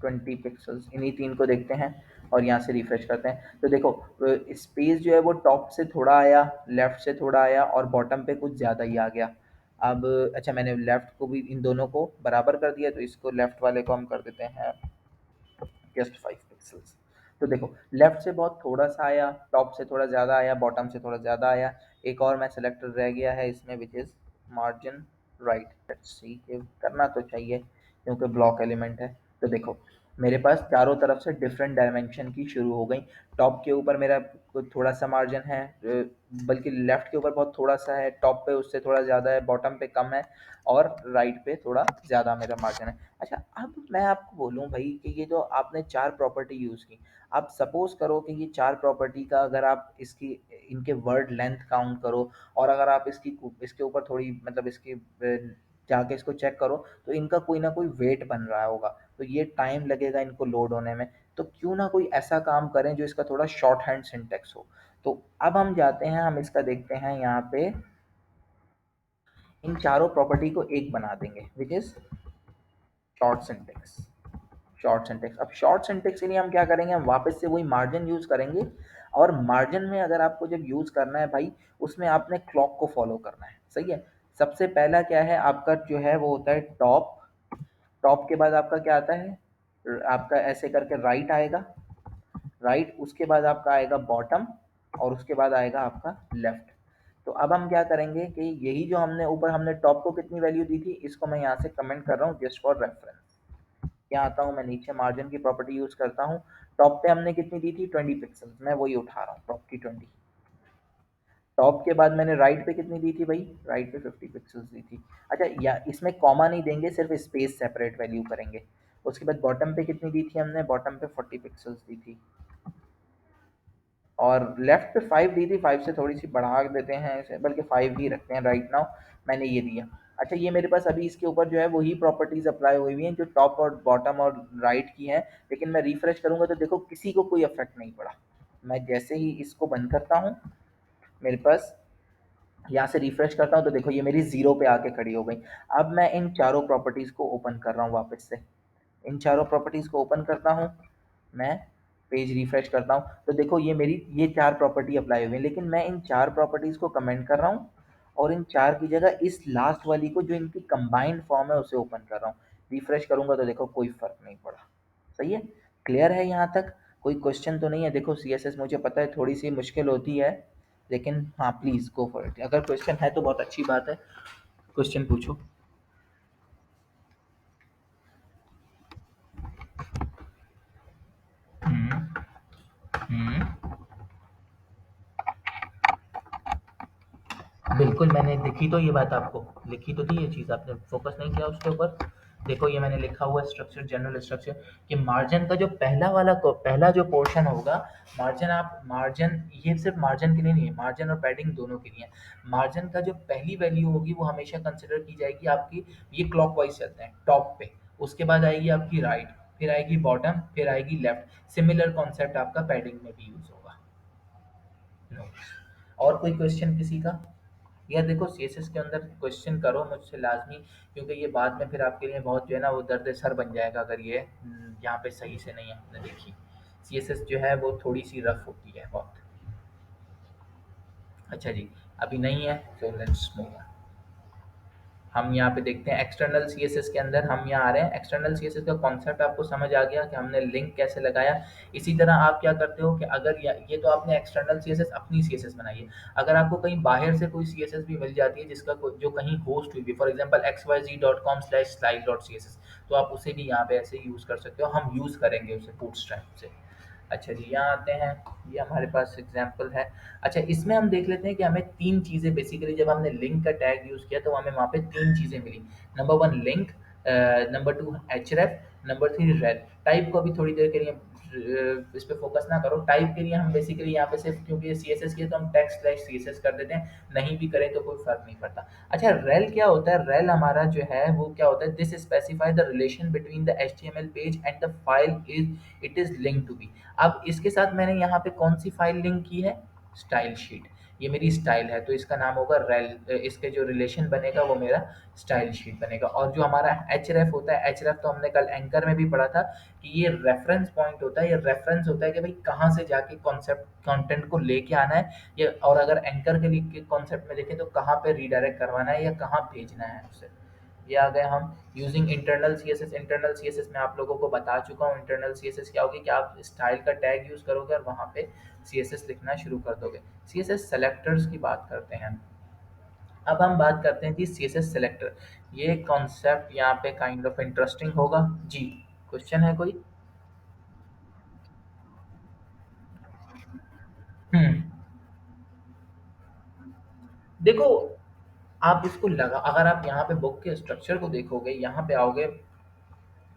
20 pixels, इन्हीं 3 को देखते हैं और यहाँ से रिफ्रेश करते हैं। तो देखो स्पेस जो है वो टॉप से थोड़ा आया, लेफ्ट से थोड़ा आया और बॉटम पे कुछ ज़्यादा ही आ गया। अब अच्छा, मैंने लेफ्ट को भी इन दोनों को बराबर कर दिया, तो इसको लेफ्ट वाले को हम कर देते हैं जस्ट 5 पिक्सल्स। तो देखो लेफ्ट से बहुत थोड़ा सा आया, टॉप से थोड़ा ज़्यादा आया, बॉटम से थोड़ा ज़्यादा आया। एक और मैं सेलेक्टर रह गया है इसमें which is margin right. Let's see, करना तो चाहिए क्योंकि ब्लॉक एलिमेंट है। तो देखो मेरे पास चारों तरफ से डिफरेंट डायमेंशन की शुरू हो गई। टॉप के ऊपर मेरा थोड़ा सा मार्जिन है, बल्कि लेफ्ट के ऊपर बहुत थोड़ा सा है, टॉप पे उससे थोड़ा ज़्यादा है, बॉटम पे कम है और राइट पे थोड़ा ज़्यादा मेरा मार्जिन है। अच्छा, अब मैं आपको बोलूँ भाई कि ये जो आपने 4 प्रॉपर्टी यूज़ की, आप सपोज़ करो कि ये 4 प्रॉपर्टी का अगर आप इसकी इनके वर्ड लेंथ काउंट करो और अगर आप इसके ऊपर थोड़ी मतलब इसकी जाके इसको चेक करो, तो इनका कोई ना कोई वेट बन रहा होगा, तो ये टाइम लगेगा इनको लोड होने में। तो क्यों ना कोई ऐसा काम करें जो इसका थोड़ा शॉर्ट हैंड सिंटेक्स हो। तो अब हम जाते हैं, हम इसका देखते हैं यहाँ पे, इन चारों प्रॉपर्टी को एक बना देंगे which is short syntax. Short syntax, अब शॉर्ट सिंटेक्स के लिए हम क्या करेंगे, हम वापस से वही मार्जिन यूज़ करेंगे। और मार्जिन में अगर आपको जब यूज़ करना है भाई, उसमें आपने क्लॉक को फॉलो करना है, सही है। सबसे पहला क्या है आपका जो है वो होता है टॉप। टॉप के बाद आपका क्या आता है, आपका ऐसे करके राइट आएगा, राइट उसके बाद आपका आएगा बॉटम और उसके बाद आएगा आपका लेफ्ट। तो अब हम क्या करेंगे कि यही जो हमने ऊपर हमने टॉप को कितनी वैल्यू दी थी, इसको मैं यहाँ से कमेंट कर रहा हूँ जस्ट फॉर रेफरेंस। यहाँ आता हूँ मैं नीचे, मार्जिन की प्रॉपर्टी यूज़ करता हूँ। टॉप पे हमने कितनी दी थी 20 पिक्सल्स, मैं वही उठा रहा हूँ टॉप की 20। टॉप के बाद मैंने राइट पे कितनी दी थी भाई, राइट पे 50 पिक्सल्स दी थी। अच्छा, या इसमें कॉमा नहीं देंगे, सिर्फ स्पेस सेपरेट वैल्यू करेंगे। उसके बाद बॉटम पे कितनी दी थी हमने, बॉटम पे 40 पिक्सल्स दी थी और लेफ्ट पे 5 दी थी। 5 से थोड़ी सी बढ़ा देते हैं इसे, बल्कि 5 ही रखते हैं राइट नाउ। मैंने ये दिया। अच्छा, ये मेरे पास अभी इसके ऊपर जो है वही प्रॉपर्टीज अप्लाई हुई हुई हैं जो टॉप और बॉटम और राइट की हैं, लेकिन मैं रिफ्रेश करूंगा तो देखो किसी को कोई इफेक्ट नहीं पड़ा। मैं जैसे ही इसको बंद करता हूँ, मेरे पास यहाँ से रिफ्रेश करता हूँ तो देखो ये मेरी जीरो पे आके खड़ी हो गई। अब मैं इन चारों प्रॉपर्टीज को ओपन कर रहा हूँ वापस से, इन चारों प्रॉपर्टीज को ओपन करता हूँ मैं, पेज रिफ्रेश करता हूँ तो देखो ये मेरी ये 4 प्रॉपर्टी अप्लाई हुई है, लेकिन मैं इन 4 प्रॉपर्टीज को कमेंट कर रहा हूँ और इन 4 की जगह इस लास्ट वाली को जो इनकी कंबाइंड फॉर्म है उसे ओपन कर रहा हूँ। रिफ्रेश करूंगा तो देखो कोई फर्क नहीं पड़ा। सही है, क्लियर है यहाँ तक, कोई क्वेश्चन तो नहीं है। देखो सीएसएस मुझे पता है थोड़ी सी मुश्किल होती है, लेकिन हाँ प्लीज़ गो फॉर इट। अगर क्वेश्चन है तो बहुत अच्छी बात है, क्वेश्चन पूछो। हम्म। हम्म। बिल्कुल, मैंने लिखी तो ये बात आपको, लिखी तो थी ये चीज़, आपने फ़ोकस नहीं किया उसके ऊपर। देखो ये मैंने लिखा हुआ है स्ट्रक्चर, जनरल स्ट्रक्चर, कि मार्जिन का जो पहला वाला को पहला जो पोर्शन होगा, मार्जिन आप मार्जिन ये सिर्फ मार्जिन के लिए नहीं है, मार्जिन और पैडिंग दोनों के लिए है। मार्जिन का जो पहली वैल्यू होगी वो हमेशा कंसिडर की जाएगी आपकी, ये क्लॉकवाइज चलते हैं टॉप पे, उसके बाद आएगी आपकी राइट, फिर आएगी बॉटम, फिर आएगी लेफ्ट। सिमिलर कॉन्सेप्ट आपका पैडिंग में भी यूज़ होगा। नो, और कोई क्वेश्चन किसी का? यार देखो सीएसएस के अंदर क्वेश्चन करो मुझसे लाजमी, क्योंकि ये बाद में फिर आपके लिए बहुत जो है ना वो दर्द सर बन जाएगा अगर ये यहाँ पे सही से नहीं आपने देखी। सीएसएस जो है वो थोड़ी सी रफ होती है बहुत। अच्छा जी, अभी नहीं है तो लेट्स मूव। हम यहाँ पे देखते हैं एक्सटर्नल सीएसएस के अंदर, हम यहाँ आ रहे हैं। एक्सटर्नल सीएसएस का कॉन्सेप्ट आपको समझ आ गया कि हमने लिंक कैसे लगाया। इसी तरह आप क्या करते हो कि अगर ये तो आपने एक्सटर्नल सीएसएस अपनी सीएसएस बनाई है, अगर आपको कहीं बाहर से कोई सीएसएस भी मिल जाती है जिसका जो कहीं होस्ट हुई भी, फॉर एग्जांपल xyz.com/slide.css, तो आप उसे भी यहाँ पे ऐसे यूज़ कर सकते हो। हम यूज़ करेंगे उसे बूटस्ट्रैप से। अच्छा जी, यहाँ आते हैं, ये हमारे पास एग्जाम्पल है। अच्छा, इसमें हम देख लेते हैं कि हमें 3 चीज़ें बेसिकली, जब हमने लिंक का टैग यूज़ किया तो हमें वहाँ पे 3 चीज़ें मिली। Number 1 link, number 2 href, number 3 rel. Type को अभी थोड़ी देर के लिए इस पे फोकस ना करो। टाइप के लिए हम बेसिकली यहाँ पे सिर्फ क्योंकि ये सीएसएस की है तो हम टेक्स्ट स्लैश सीएसएस कर देते हैं, नहीं भी करें तो कोई फ़र्क नहीं पड़ता। अच्छा, रेल क्या होता है? रेल हमारा जो है वो क्या होता है, this specify the relation between the HTML page and the file is it is link to be. अब इसके साथ मैंने यहाँ पे कौन सी फाइल लिंक की है, स्टाइल शीट। ये मेरी स्टाइल है, तो इसका नाम होगा रेल, इसके जो रिलेशन बनेगा वो मेरा स्टाइल शीट बनेगा। और जो हमारा एचरेफ होता है, एचरेफ तो हमने कल एंकर में भी पढ़ा था कि ये रेफरेंस पॉइंट होता है, ये रेफरेंस होता है कि भाई कहाँ से जाके कॉन्सेप्ट कंटेंट को लेके आना है, या और अगर एंकर के लिए कॉन्सेप्ट में देखें तो कहाँ पे रीडायरेक्ट करवाना है या कहाँ भेजना है उसे। ये आ गए हम using internal CSS. Internal CSS में आप लोगों को बता चुका हूँ, इंटरनल सीएसएस क्या होगी कि आप स्टाइल का टैग यूज करोगे और वहां पे सीएसएस लिखना शुरू कर दोगे। सीएसएस सेलेक्टर्स की बात करते हैं। अब हम बात करते हैं कि सीएसएस सेलेक्टर, ये कॉन्सेप्ट यहाँ पे काइंड ऑफ इंटरेस्टिंग होगा जी। क्वेश्चन है कोई? हम्म। देखो, आप इसको लगा, अगर आप यहाँ पे बुक के स्ट्रक्चर को देखोगे, यहाँ पे आओगे,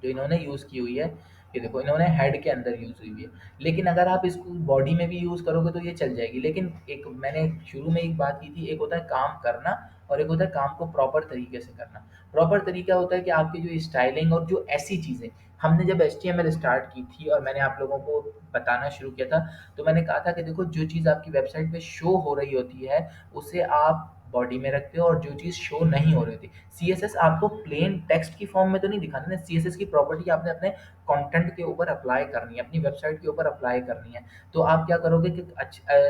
जो इन्होंने यूज़ की हुई है, ये देखो इन्होंने हेड के अंदर यूज़ हुई हुई है। लेकिन अगर आप इसको बॉडी में भी यूज़ करोगे तो ये चल जाएगी। लेकिन एक मैंने शुरू में एक बात की थी, एक होता है काम करना और एक होता है काम को प्रॉपर तरीके से करना। प्रॉपर तरीका होता है कि आपकी जो स्टाइलिंग और जो ऐसी चीज़ें, हमने जब HTML स्टार्ट की थी और मैंने आप लोगों को बताना शुरू किया था, तो मैंने कहा था कि देखो जो चीज़ आपकी वेबसाइट पे शो हो रही होती है, उसे आप बॉडी में रखते हो, और जो चीज़ शो नहीं हो रही थी, सीएसएस आपको प्लेन टेक्स्ट की फॉर्म में तो नहीं दिखाना है, सीएसएस की प्रॉपर्टी आपने अपने कंटेंट के ऊपर अप्लाई करनी है, अपनी वेबसाइट के ऊपर अप्लाई करनी है। तो आप क्या करोगे कि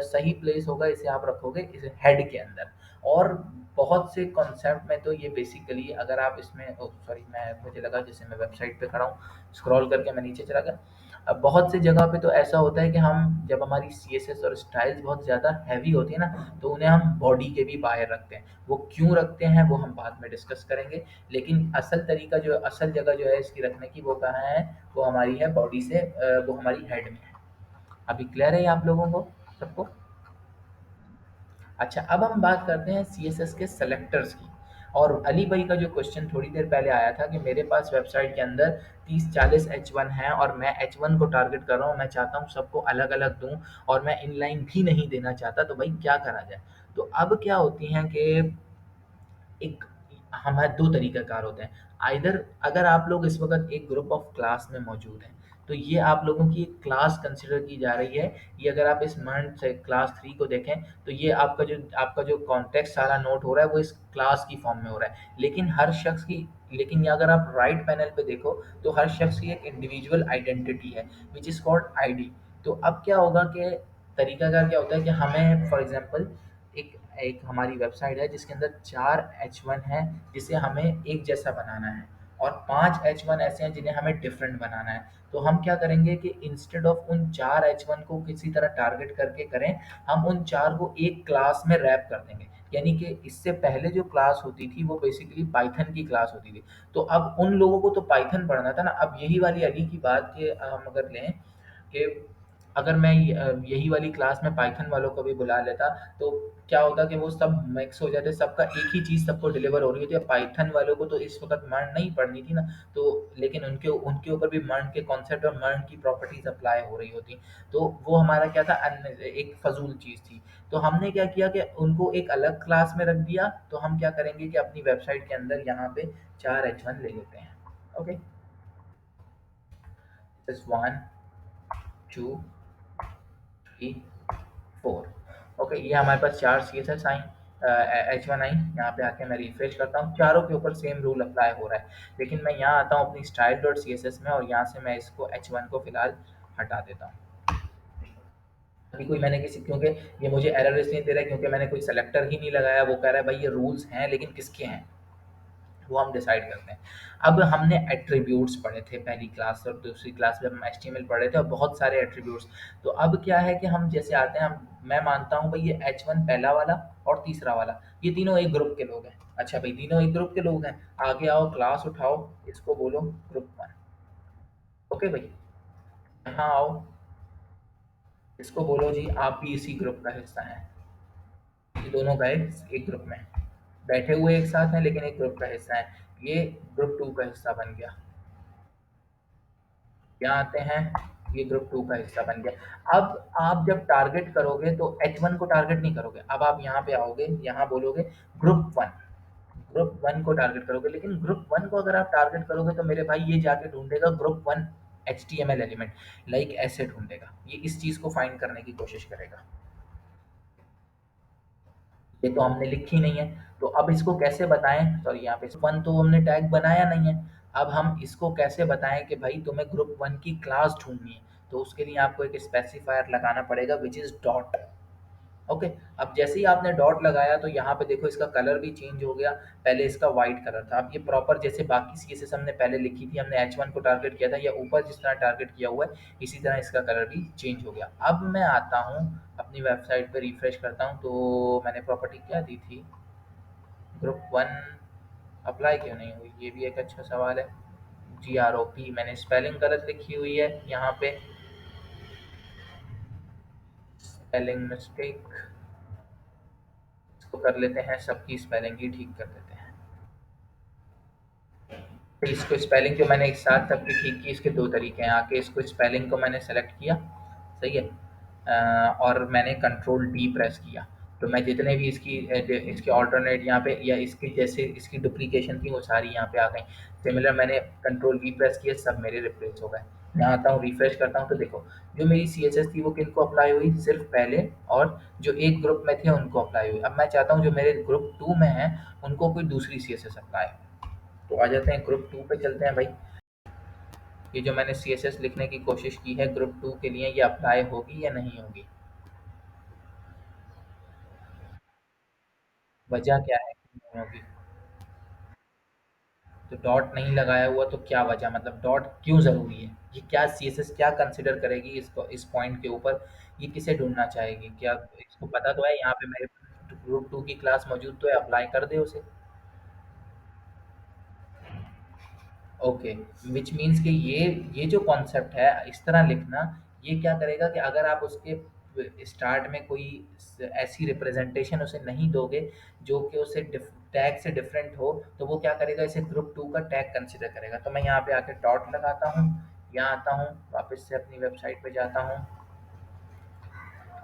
सही प्लेस होगा, इसे आप रखोगे इस हेड के अंदर। और बहुत से कॉन्सेप्ट में तो ये बेसिकली, अगर आप इसमें सॉरी, मैं मुझे लगा जैसे मैं वेबसाइट पे खड़ा हूँ, स्क्रॉल करके मैं नीचे चला गया। अब बहुत सी जगह पे तो ऐसा होता है कि हम जब हमारी सीएसएस और स्टाइल्स बहुत ज़्यादा हैवी होती है ना, तो उन्हें हम बॉडी के भी बाहर रखते हैं। वो क्यों रखते हैं वो हम बाद में डिस्कस करेंगे। लेकिन असल तरीका जो है, असल जगह जो है इसकी रखने की, वो कहाँ है? वो हमारी है बॉडी से, वो हमारी हेड में है। अभी क्लियर है आप लोगों को सबको? अच्छा, अब हम बात करते हैं सीएसएस के सेलेक्टर्स की। और अली भाई का जो क्वेश्चन थोड़ी देर पहले आया था कि मेरे पास वेबसाइट के अंदर 30-40 H1 है और मैं H1 को टारगेट कर रहा हूँ, मैं चाहता हूँ सबको अलग अलग दूं, और मैं इनलाइन भी नहीं देना चाहता, तो भाई क्या करा जाए? तो अब क्या होती हैं कि एक हमारे दो तरीकाकार होते हैं। आइदर, अगर आप लोग इस वक्त एक ग्रुप ऑफ क्लास में मौजूद हैं, तो ये आप लोगों की एक क्लास कंसिडर की जा रही है। ये अगर आप इस मंथ से क्लास 3 को देखें, तो ये आपका जो कॉन्टेक्स्ट सारा नोट हो रहा है वो इस क्लास की फॉर्म में हो रहा है। लेकिन हर शख्स की, लेकिन ये अगर आप राइट पैनल पे देखो, तो हर शख्स की एक इंडिविजुअल आइडेंटिटी है, विच इज़ कॉल्ड आईडी। तो अब क्या होगा कि तरीकाकार क्या होता है कि हमें फॉर एग्जांपल एक एक हमारी वेबसाइट है जिसके अंदर 4 H1 है, जिसे हमें एक जैसा बनाना है, और 5 H1 ऐसे हैं जिन्हें हमें डिफरेंट बनाना है। तो हम क्या करेंगे कि इंस्टेड ऑफ उन 4 H1 को किसी तरह टारगेट करके करें, हम उन 4 को एक क्लास में रैप कर देंगे। यानी कि इससे पहले जो क्लास होती थी वो बेसिकली पाइथन की क्लास होती थी। तो अब उन लोगों को तो पाइथन पढ़ना था ना, अब यही वाली अली की बात के हम अगर लें कि अगर मैं यही वाली क्लास में पाइथन वालों को भी बुला लेता, तो क्या होता कि वो सब मिक्स हो जाते, सबका एक ही चीज़ सबको डिलीवर हो रही थी। अब पाइथन वालों को तो इस वक्त मर्न नहीं पढ़नी थी ना, तो लेकिन उनके उनके ऊपर भी मर्न के कॉन्सेप्ट और मर्न की प्रॉपर्टीज अप्लाई हो रही होती। तो वो हमारा क्या था, एक फजूल चीज़ थी। तो हमने क्या किया कि उनको एक अलग क्लास में रख दिया। तो हम क्या करेंगे कि अपनी वेबसाइट के अंदर यहाँ पे 4 H1 ले लेते हैं। Okay, this 1, 2, 3, 4। ओके, ये हमारे पास 4 CSS आई, H1 आई। यहाँ पे आके मैं रिफ्रेश करता हूँ, चारों के ऊपर सेम रूल अप्लाई हो रहा है। लेकिन मैं यहाँ आता हूँ अपनी style dot C S S में, और यहाँ से मैं इसको H1 को फिलहाल हटा देता हूँ। अभी कोई मैंने किसी, क्योंकि ये मुझे एरर इसलिए दे रहा है क्योंकि मैंने कोई सेलेक्टर ही नहीं लगाया। वो कह रहा है भाई ये रूल्स हैं लेकिन किसके हैं, वो हम डिसाइड करते हैं। अब हमने एट्रीब्यूट्स पढ़े थे पहली क्लास, और दूसरी क्लास में हम HTML पढ़े थे और बहुत सारे एट्रीब्यूट्स। तो अब क्या है कि हम जैसे आते हैं, मैं मानता हूँ भाई ये H1 पहला वाला और तीसरा वाला, ये तीनों एक ग्रुप के लोग हैं। अच्छा भाई, तीनों एक ग्रुप के लोग हैं, आगे आओ, क्लास उठाओ, इसको बोलो ग्रुप 1। ओके भाई, यहाँ आओ, इसको बोलो जी आप भी इसी ग्रुप का हिस्सा हैं। ये दोनों गए एक ग्रुप में, बैठे हुए एक साथ हैं लेकिन एक ग्रुप का हिस्सा है। ये ग्रुप 2 का हिस्सा बन गया। यहाँ आते हैं, ये ग्रुप 2 का हिस्सा बन गया। अब आप जब टारगेट करोगे तो H1 को टारगेट नहीं करोगे, अब आप यहाँ पे आओगे, यहाँ बोलोगे ग्रुप 1। ग्रुप 1 को टारगेट करोगे, लेकिन ग्रुप 1 को अगर आप टारगेट करोगे तो मेरे भाई ये जाके ढूंढेगा ग्रुप 1 HTML एलिमेंट, लाइक ऐसे ढूंढेगा, ये इस चीज़ को फाइंड करने की कोशिश करेगा। ये तो हमने लिखी नहीं है। तो अब इसको कैसे बताएं, सॉरी यहाँ पे वन तो हमने टैग बनाया नहीं है। अब हम इसको कैसे बताएं कि भाई तुम्हें ग्रुप वन की क्लास ढूंढनी है। तो उसके लिए आपको एक स्पेसिफायर लगाना पड़ेगा विच इज डॉट। ओके। अब जैसे ही आपने डॉट लगाया तो यहाँ पे देखो इसका कलर भी चेंज हो गया। पहले इसका वाइट कलर था, अब ये प्रॉपर जैसे बाकी सीएसएस हमने पहले लिखी थी, हमने एच वन को टारगेट किया था या ऊपर जिस तरह टारगेट किया हुआ है इसी तरह इसका कलर भी चेंज हो गया। अब मैं आता हूँ अपनी वेबसाइट पे रिफ्रेश करता हूँ, तो मैंने प्रॉपर्टी क्या दी थी, ग्रुप वन अप्लाई क्यों नहीं हुई, ये भी एक अच्छा सवाल है। GROP मैंने स्पेलिंग गलत लिखी हुई है यहाँ पे, स्पेलिंग मिस्टेक। इसको कर लेते हैं, सबकी स्पेलिंग ही ठीक कर देते हैं। तो इसको स्पेलिंग जो मैंने एक साथ सबकी ठीक की, इसके दो तरीके हैं। आके इसको स्पेलिंग को मैंने सेलेक्ट किया, सही है। और मैंने कंट्रोल डी प्रेस किया, तो मैं जितने भी इसके ऑल्टरनेट यहाँ पे या इसके जैसे इसकी डुप्लीकेशन थी वो सारी यहाँ पे आ गई। सिमिलर मैंने कंट्रोल वी प्रेस किया, सब मेरे रिप्लेस हो गए। मैं आता हूँ रिफ्रेश करता हूँ तो देखो जो मेरी CSS थी वो किनको अप्लाई हुई, सिर्फ पहले और जो एक ग्रुप में थे उनको अप्लाई हुई। अब मैं चाहता हूँ जो मेरे ग्रुप टू में है उनको कोई दूसरी CSS अप्लाई हो। तो आ जाते हैं ग्रुप टू पे, चलते हैं भाई। ये जो मैंने CSS लिखने की कोशिश की है ग्रुप टू के लिए, ये अप्लाई होगी या नहीं होगी, वजह क्या है कि नहीं होगी। तो डॉट नहीं लगाया हुआ तो क्या वजह, मतलब डॉट क्यों ज़रूरी है, ये क्या CSS क्या कंसिडर करेगी इसको, इस पॉइंट के ऊपर ये किसे ढूंढना चाहेगी, क्या इसको पता तो है यहाँ पे मेरे ग्रुप टू की क्लास मौजूद तो है, अप्लाई कर दे उसे। ओके। विच मीन्स कि ये जो कॉन्सेप्ट है इस तरह लिखना, ये क्या करेगा कि अगर आप उसके स्टार्ट में कोई ऐसी रिप्रेजेंटेशन उसे नहीं दोगे जो कि उसे टैग से डिफरेंट हो, तो वो क्या करेगा, इसे ग्रुप टू का टैग कंसिडर करेगा। तो मैं यहाँ पे आके डॉट लगाता हूँ, यहाँ आता हूँ, वापस से अपनी वेबसाइट पे जाता हूँ,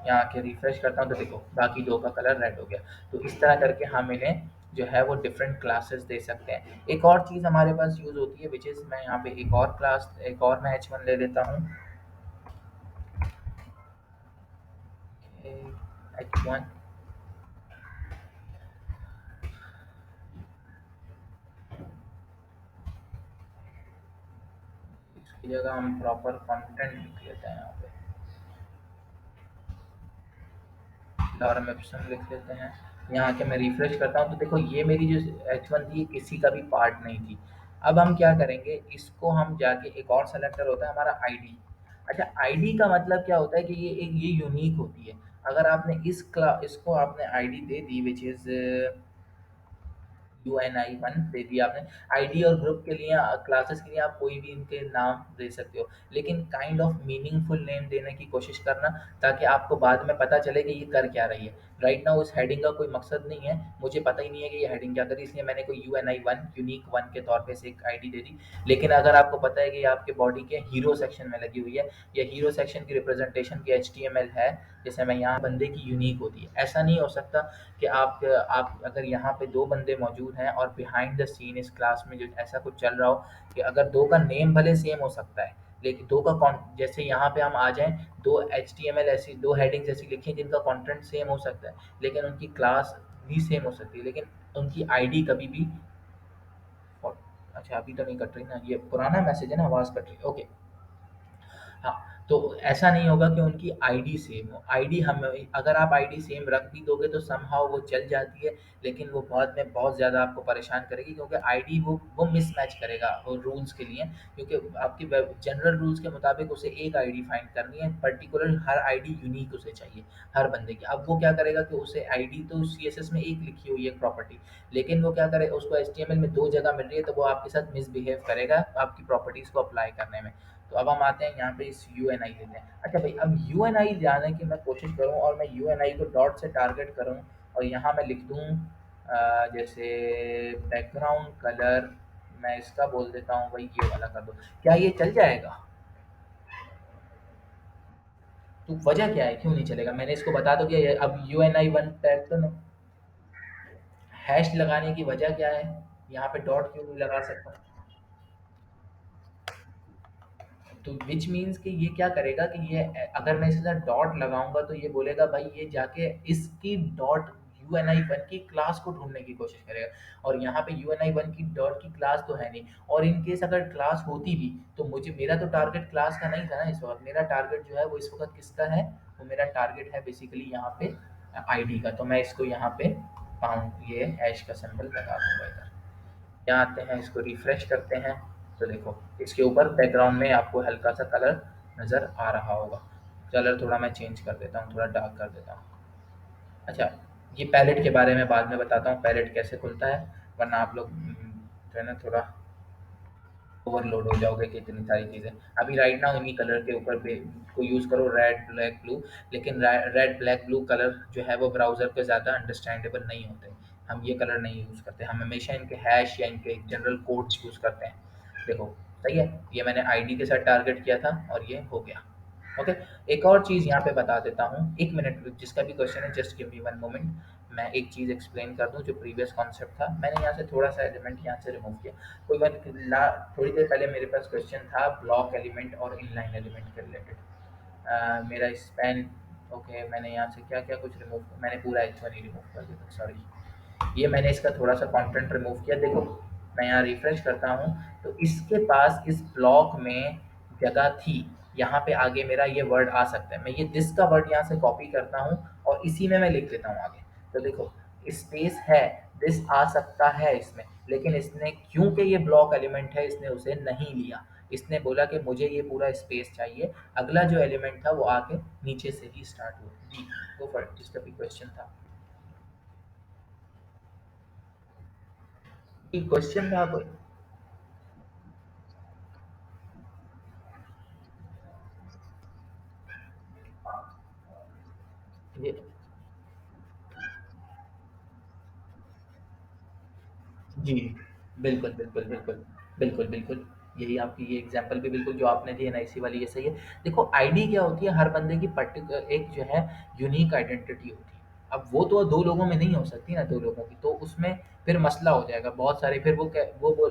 यहाँ आके रिफ्रेश करता हूँ तो देखो बाकी दो का कलर रेड हो गया। तो इस तरह करके हम इन्हें जो है वो डिफरेंट क्लासेस दे सकते हैं। एक और चीज़ हमारे पास यूज़ होती है विच इज़, मैं यहाँ पे एक और क्लास, एक और मैं H1 ले लेता हूँ। H1, इसकी जगह हम प्रॉपर कंटेंट लिख लेते हैं यहाँ पे, लॉरम एप्सन लिख लेते हैं। यहाँ आके मैं रिफ्रेश करता हूँ तो देखो ये मेरी जो H1 थी ये किसी का भी पार्ट नहीं थी। अब हम क्या करेंगे, इसको हम जाके एक और सेलेक्टर होता है हमारा आईडी। अच्छा, आईडी का मतलब क्या होता है कि ये यूनिक होती है। अगर आपने इसको आपने ID they the which is UNI1 दे दिया आपने। आईडी और ग्रुप के लिए क्लासेस के लिए आप कोई भी इनके नाम दे सकते हो, लेकिन काइंड ऑफ मीनिंगफुल नेम देने की कोशिश करना, ताकि आपको बाद में पता चले कि ये कर क्या रही है। राइट नाउ इस हेडिंग का कोई मकसद नहीं है, मुझे पता ही नहीं है कि ये हेडिंग क्या करी, इसलिए मैंने कोई UNI1 यूनिक वन के तौर पे से एक आईडी दे दी। लेकिन अगर आपको पता है कि ये आपके बॉडी के हीरो सेक्शन में लगी हुई है, या हीरो सेक्शन की रिप्रेजेंटेशन की HTML है, जैसे मैं यहाँ बंदे की यूनिक होती है, ऐसा नहीं हो सकता कि आप अगर यहाँ पे दो बंदे मौजूद हैं और बिहाइंड द सीन इस क्लास में जो ऐसा कुछ चल रहा हो कि अगर दो का नेम भले सेम हो सकता है, लेकिन दो का जैसे यहाँ पे हम आ जाएं, दो HTML ऐसी दो हेडिंग्स ऐसी लिखी जिनका कंटेंट सेम हो सकता है, लेकिन उनकी क्लास भी सेम हो सकती है, लेकिन उनकी आईडी कभी भी अच्छा अभी तो नहीं कट रही ना, ये पुराना मैसेज है ना, आवाज़ कट रही है, ओके। हाँ, तो ऐसा नहीं होगा कि उनकी आईडी सेम हो। आईडी हम अगर आप आईडी सेम रख भी दोगे तो समहाउ वो चल जाती है, लेकिन वो बाद में बहुत ज़्यादा आपको परेशान करेगी, क्योंकि आईडी वो मिसमैच करेगा वो रूल्स के लिए, क्योंकि आपकी जनरल रूल्स के मुताबिक उसे एक आईडी फाइंड करनी है, पर्टिकुलर हर आईडी यूनिक उसे चाहिए हर बंदे की। अब वो क्या करेगा कि उसे आईडी तो CSS में एक लिखी हुई है प्रॉपर्टी, लेकिन वो क्या करे, उसको HTML में दो जगह मिल रही है, तो वो आपके साथ मिसबिहेव करेगा आपकी प्रॉपर्टीज़ को अप्लाई करने में। तो अब हम आते हैं यहाँ पे इस UNI लेते हैं। अच्छा भाई, अब UNI जाने की मैं कोशिश करूँ और मैं UNI को डॉट से टारगेट करूँ, और यहाँ मैं लिख दूँ जैसे बैकग्राउंड कलर, मैं इसका बोल देता हूँ भाई ये वाला कर दो, क्या ये चल जाएगा? तो वजह क्या है, क्यों नहीं चलेगा, मैंने इसको बता दो कि अब UNI1 टैग तो नहीं, हैश लगाने की वजह क्या है, यहाँ पे डॉट क्यों नहीं लगा सकता? तो विच मीन्स कि ये क्या करेगा कि ये अगर मैं इसके साथ डॉट लगाऊंगा तो ये बोलेगा भाई ये जाके इसकी डॉट UNI1 की क्लास को ढूँढने की कोशिश करेगा। और यहाँ पे UNI1 की डॉट की क्लास तो है नहीं, और इन केस अगर क्लास होती भी, तो मुझे मेरा तो टारगेट क्लास का नहीं था ना इस वक़्त, मेरा टारगेट जो है वो इस वक़्त किसका है? वो मेरा टारगेट है बेसिकली यहाँ पे आईडी का। तो मैं इसको यहाँ पे पाऊँ ये हैश का सिंबल लगा दूँगा इधर। यहाँ आते हैं, इसको रिफ्रेश करते हैं, तो देखो इसके ऊपर बैकग्राउंड में आपको हल्का सा कलर नज़र आ रहा होगा। कलर थोड़ा मैं चेंज कर देता हूँ, थोड़ा डार्क कर देता हूँ। अच्छा, ये पैलेट के बारे में बाद में बताता हूँ, पैलेट कैसे खुलता है, वरना आप लोग जो है ना थोड़ा ओवरलोड हो जाओगे कि इतनी सारी चीज़ें। अभी राइट नाउ इन्हीं कलर के ऊपर पे को यूज़ करो, रेड, ब्लैक, ब्लू। लेकिन रेड, ब्लैक, ब्लू कलर जो है वो ब्राउज़र पे ज़्यादा अंडरस्टैंडेबल नहीं होते। हम ये कलर नहीं यूज़ करते, हम हमेशा इनके हैश या इनके जनरल कोड्स यूज़ करते हैं। देखो, सही है, ये मैंने आईडी के साथ टारगेट किया था और ये हो गया। ओके, एक और चीज़ यहाँ पे बता देता हूँ, एक मिनट, जिसका भी क्वेश्चन है just give me one moment. मैं एक चीज़ एक्सप्लेन कर दूँ, जो प्रीवियस कॉन्सेप्ट था, मैंने यहाँ से थोड़ा सा एलिमेंट यहाँ से रिमूव किया। कोई बात, थोड़ी देर पहले मेरे पास क्वेश्चन था ब्लॉक एलिमेंट और इनलाइन एलिमेंट के रिलेटेड। मेरा स्पैन, ओके, मैंने यहाँ से क्या क्या कुछ रिमूव, मैंने पूरा H1 ही रिमूव कर दिया, सॉरी। ये मैंने इसका थोड़ा सा कंटेंट रिमूव किया। देखो, मैं यहाँ रिफ्रेश करता हूँ, तो इसके पास इस ब्लॉक में जगह थी, यहाँ पे आगे मेरा ये वर्ड आ सकता है। मैं ये दिस का वर्ड यहाँ से कॉपी करता हूँ और इसी में मैं लिख देता हूँ आगे। तो देखो, स्पेस है, दिस आ सकता है इसमें, लेकिन इसने, क्योंकि ये ब्लॉक एलिमेंट है, इसने उसे नहीं लिया। इसने बोला कि मुझे ये पूरा स्पेस चाहिए। अगला जो एलिमेंट था वो आके नीचे से ही स्टार्ट हुआ। जी, गो फॉर इट, जिसका भी क्वेश्चन था। क्वेश्चन था कोई? ये, जी, बिल्कुल, बिल्कुल, बिल्कुल। बिल्कुल, बिल्कुल। यही आपकी ये एग्ज़ाम्पल भी बिल्कुल जो आपने दी एनआईसी वाली, ये सही है। देखो, आईडी क्या होती है, हर बंदे की एक जो है यूनिक आइडेंटिटी होती है। अब वो तो 2 लोगों में नहीं हो सकती ना, 2 लोगों की, तो उसमें फिर मसला हो जाएगा बहुत सारे। फिर वो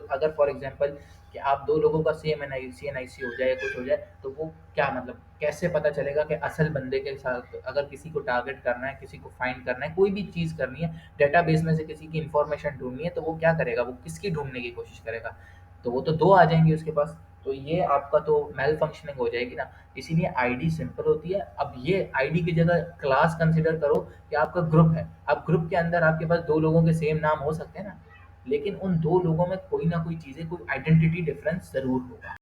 अगर फॉर एग्ज़ाम्पल कि आप 2 लोगों का सेम एनआईसी हो जाए या कुछ हो जाए, तो वो क्या मतलब, कैसे पता चलेगा कि असल बंदे के साथ, अगर किसी को टारगेट करना है, किसी को फाइंड करना है, कोई भी चीज़ करनी है, डेटाबेस में से किसी की इन्फॉर्मेशन ढूँढनी है, तो वो क्या करेगा? वो किसकी ढूँढने की कोशिश करेगा? तो वो तो 2 आ जाएँगे उसके पास। तो ये आपका तो मेल फंक्शनिंग हो जाएगी ना। इसीलिए आईडी सिंपल होती है। अब ये आईडी की जगह क्लास कंसीडर करो कि आपका ग्रुप है। अब ग्रुप के अंदर आपके पास 2 लोगों के सेम नाम हो सकते हैं ना, लेकिन उन 2 लोगों में कोई ना कोई चीज़ें, कोई आइडेंटिटी डिफरेंस ज़रूर होगा।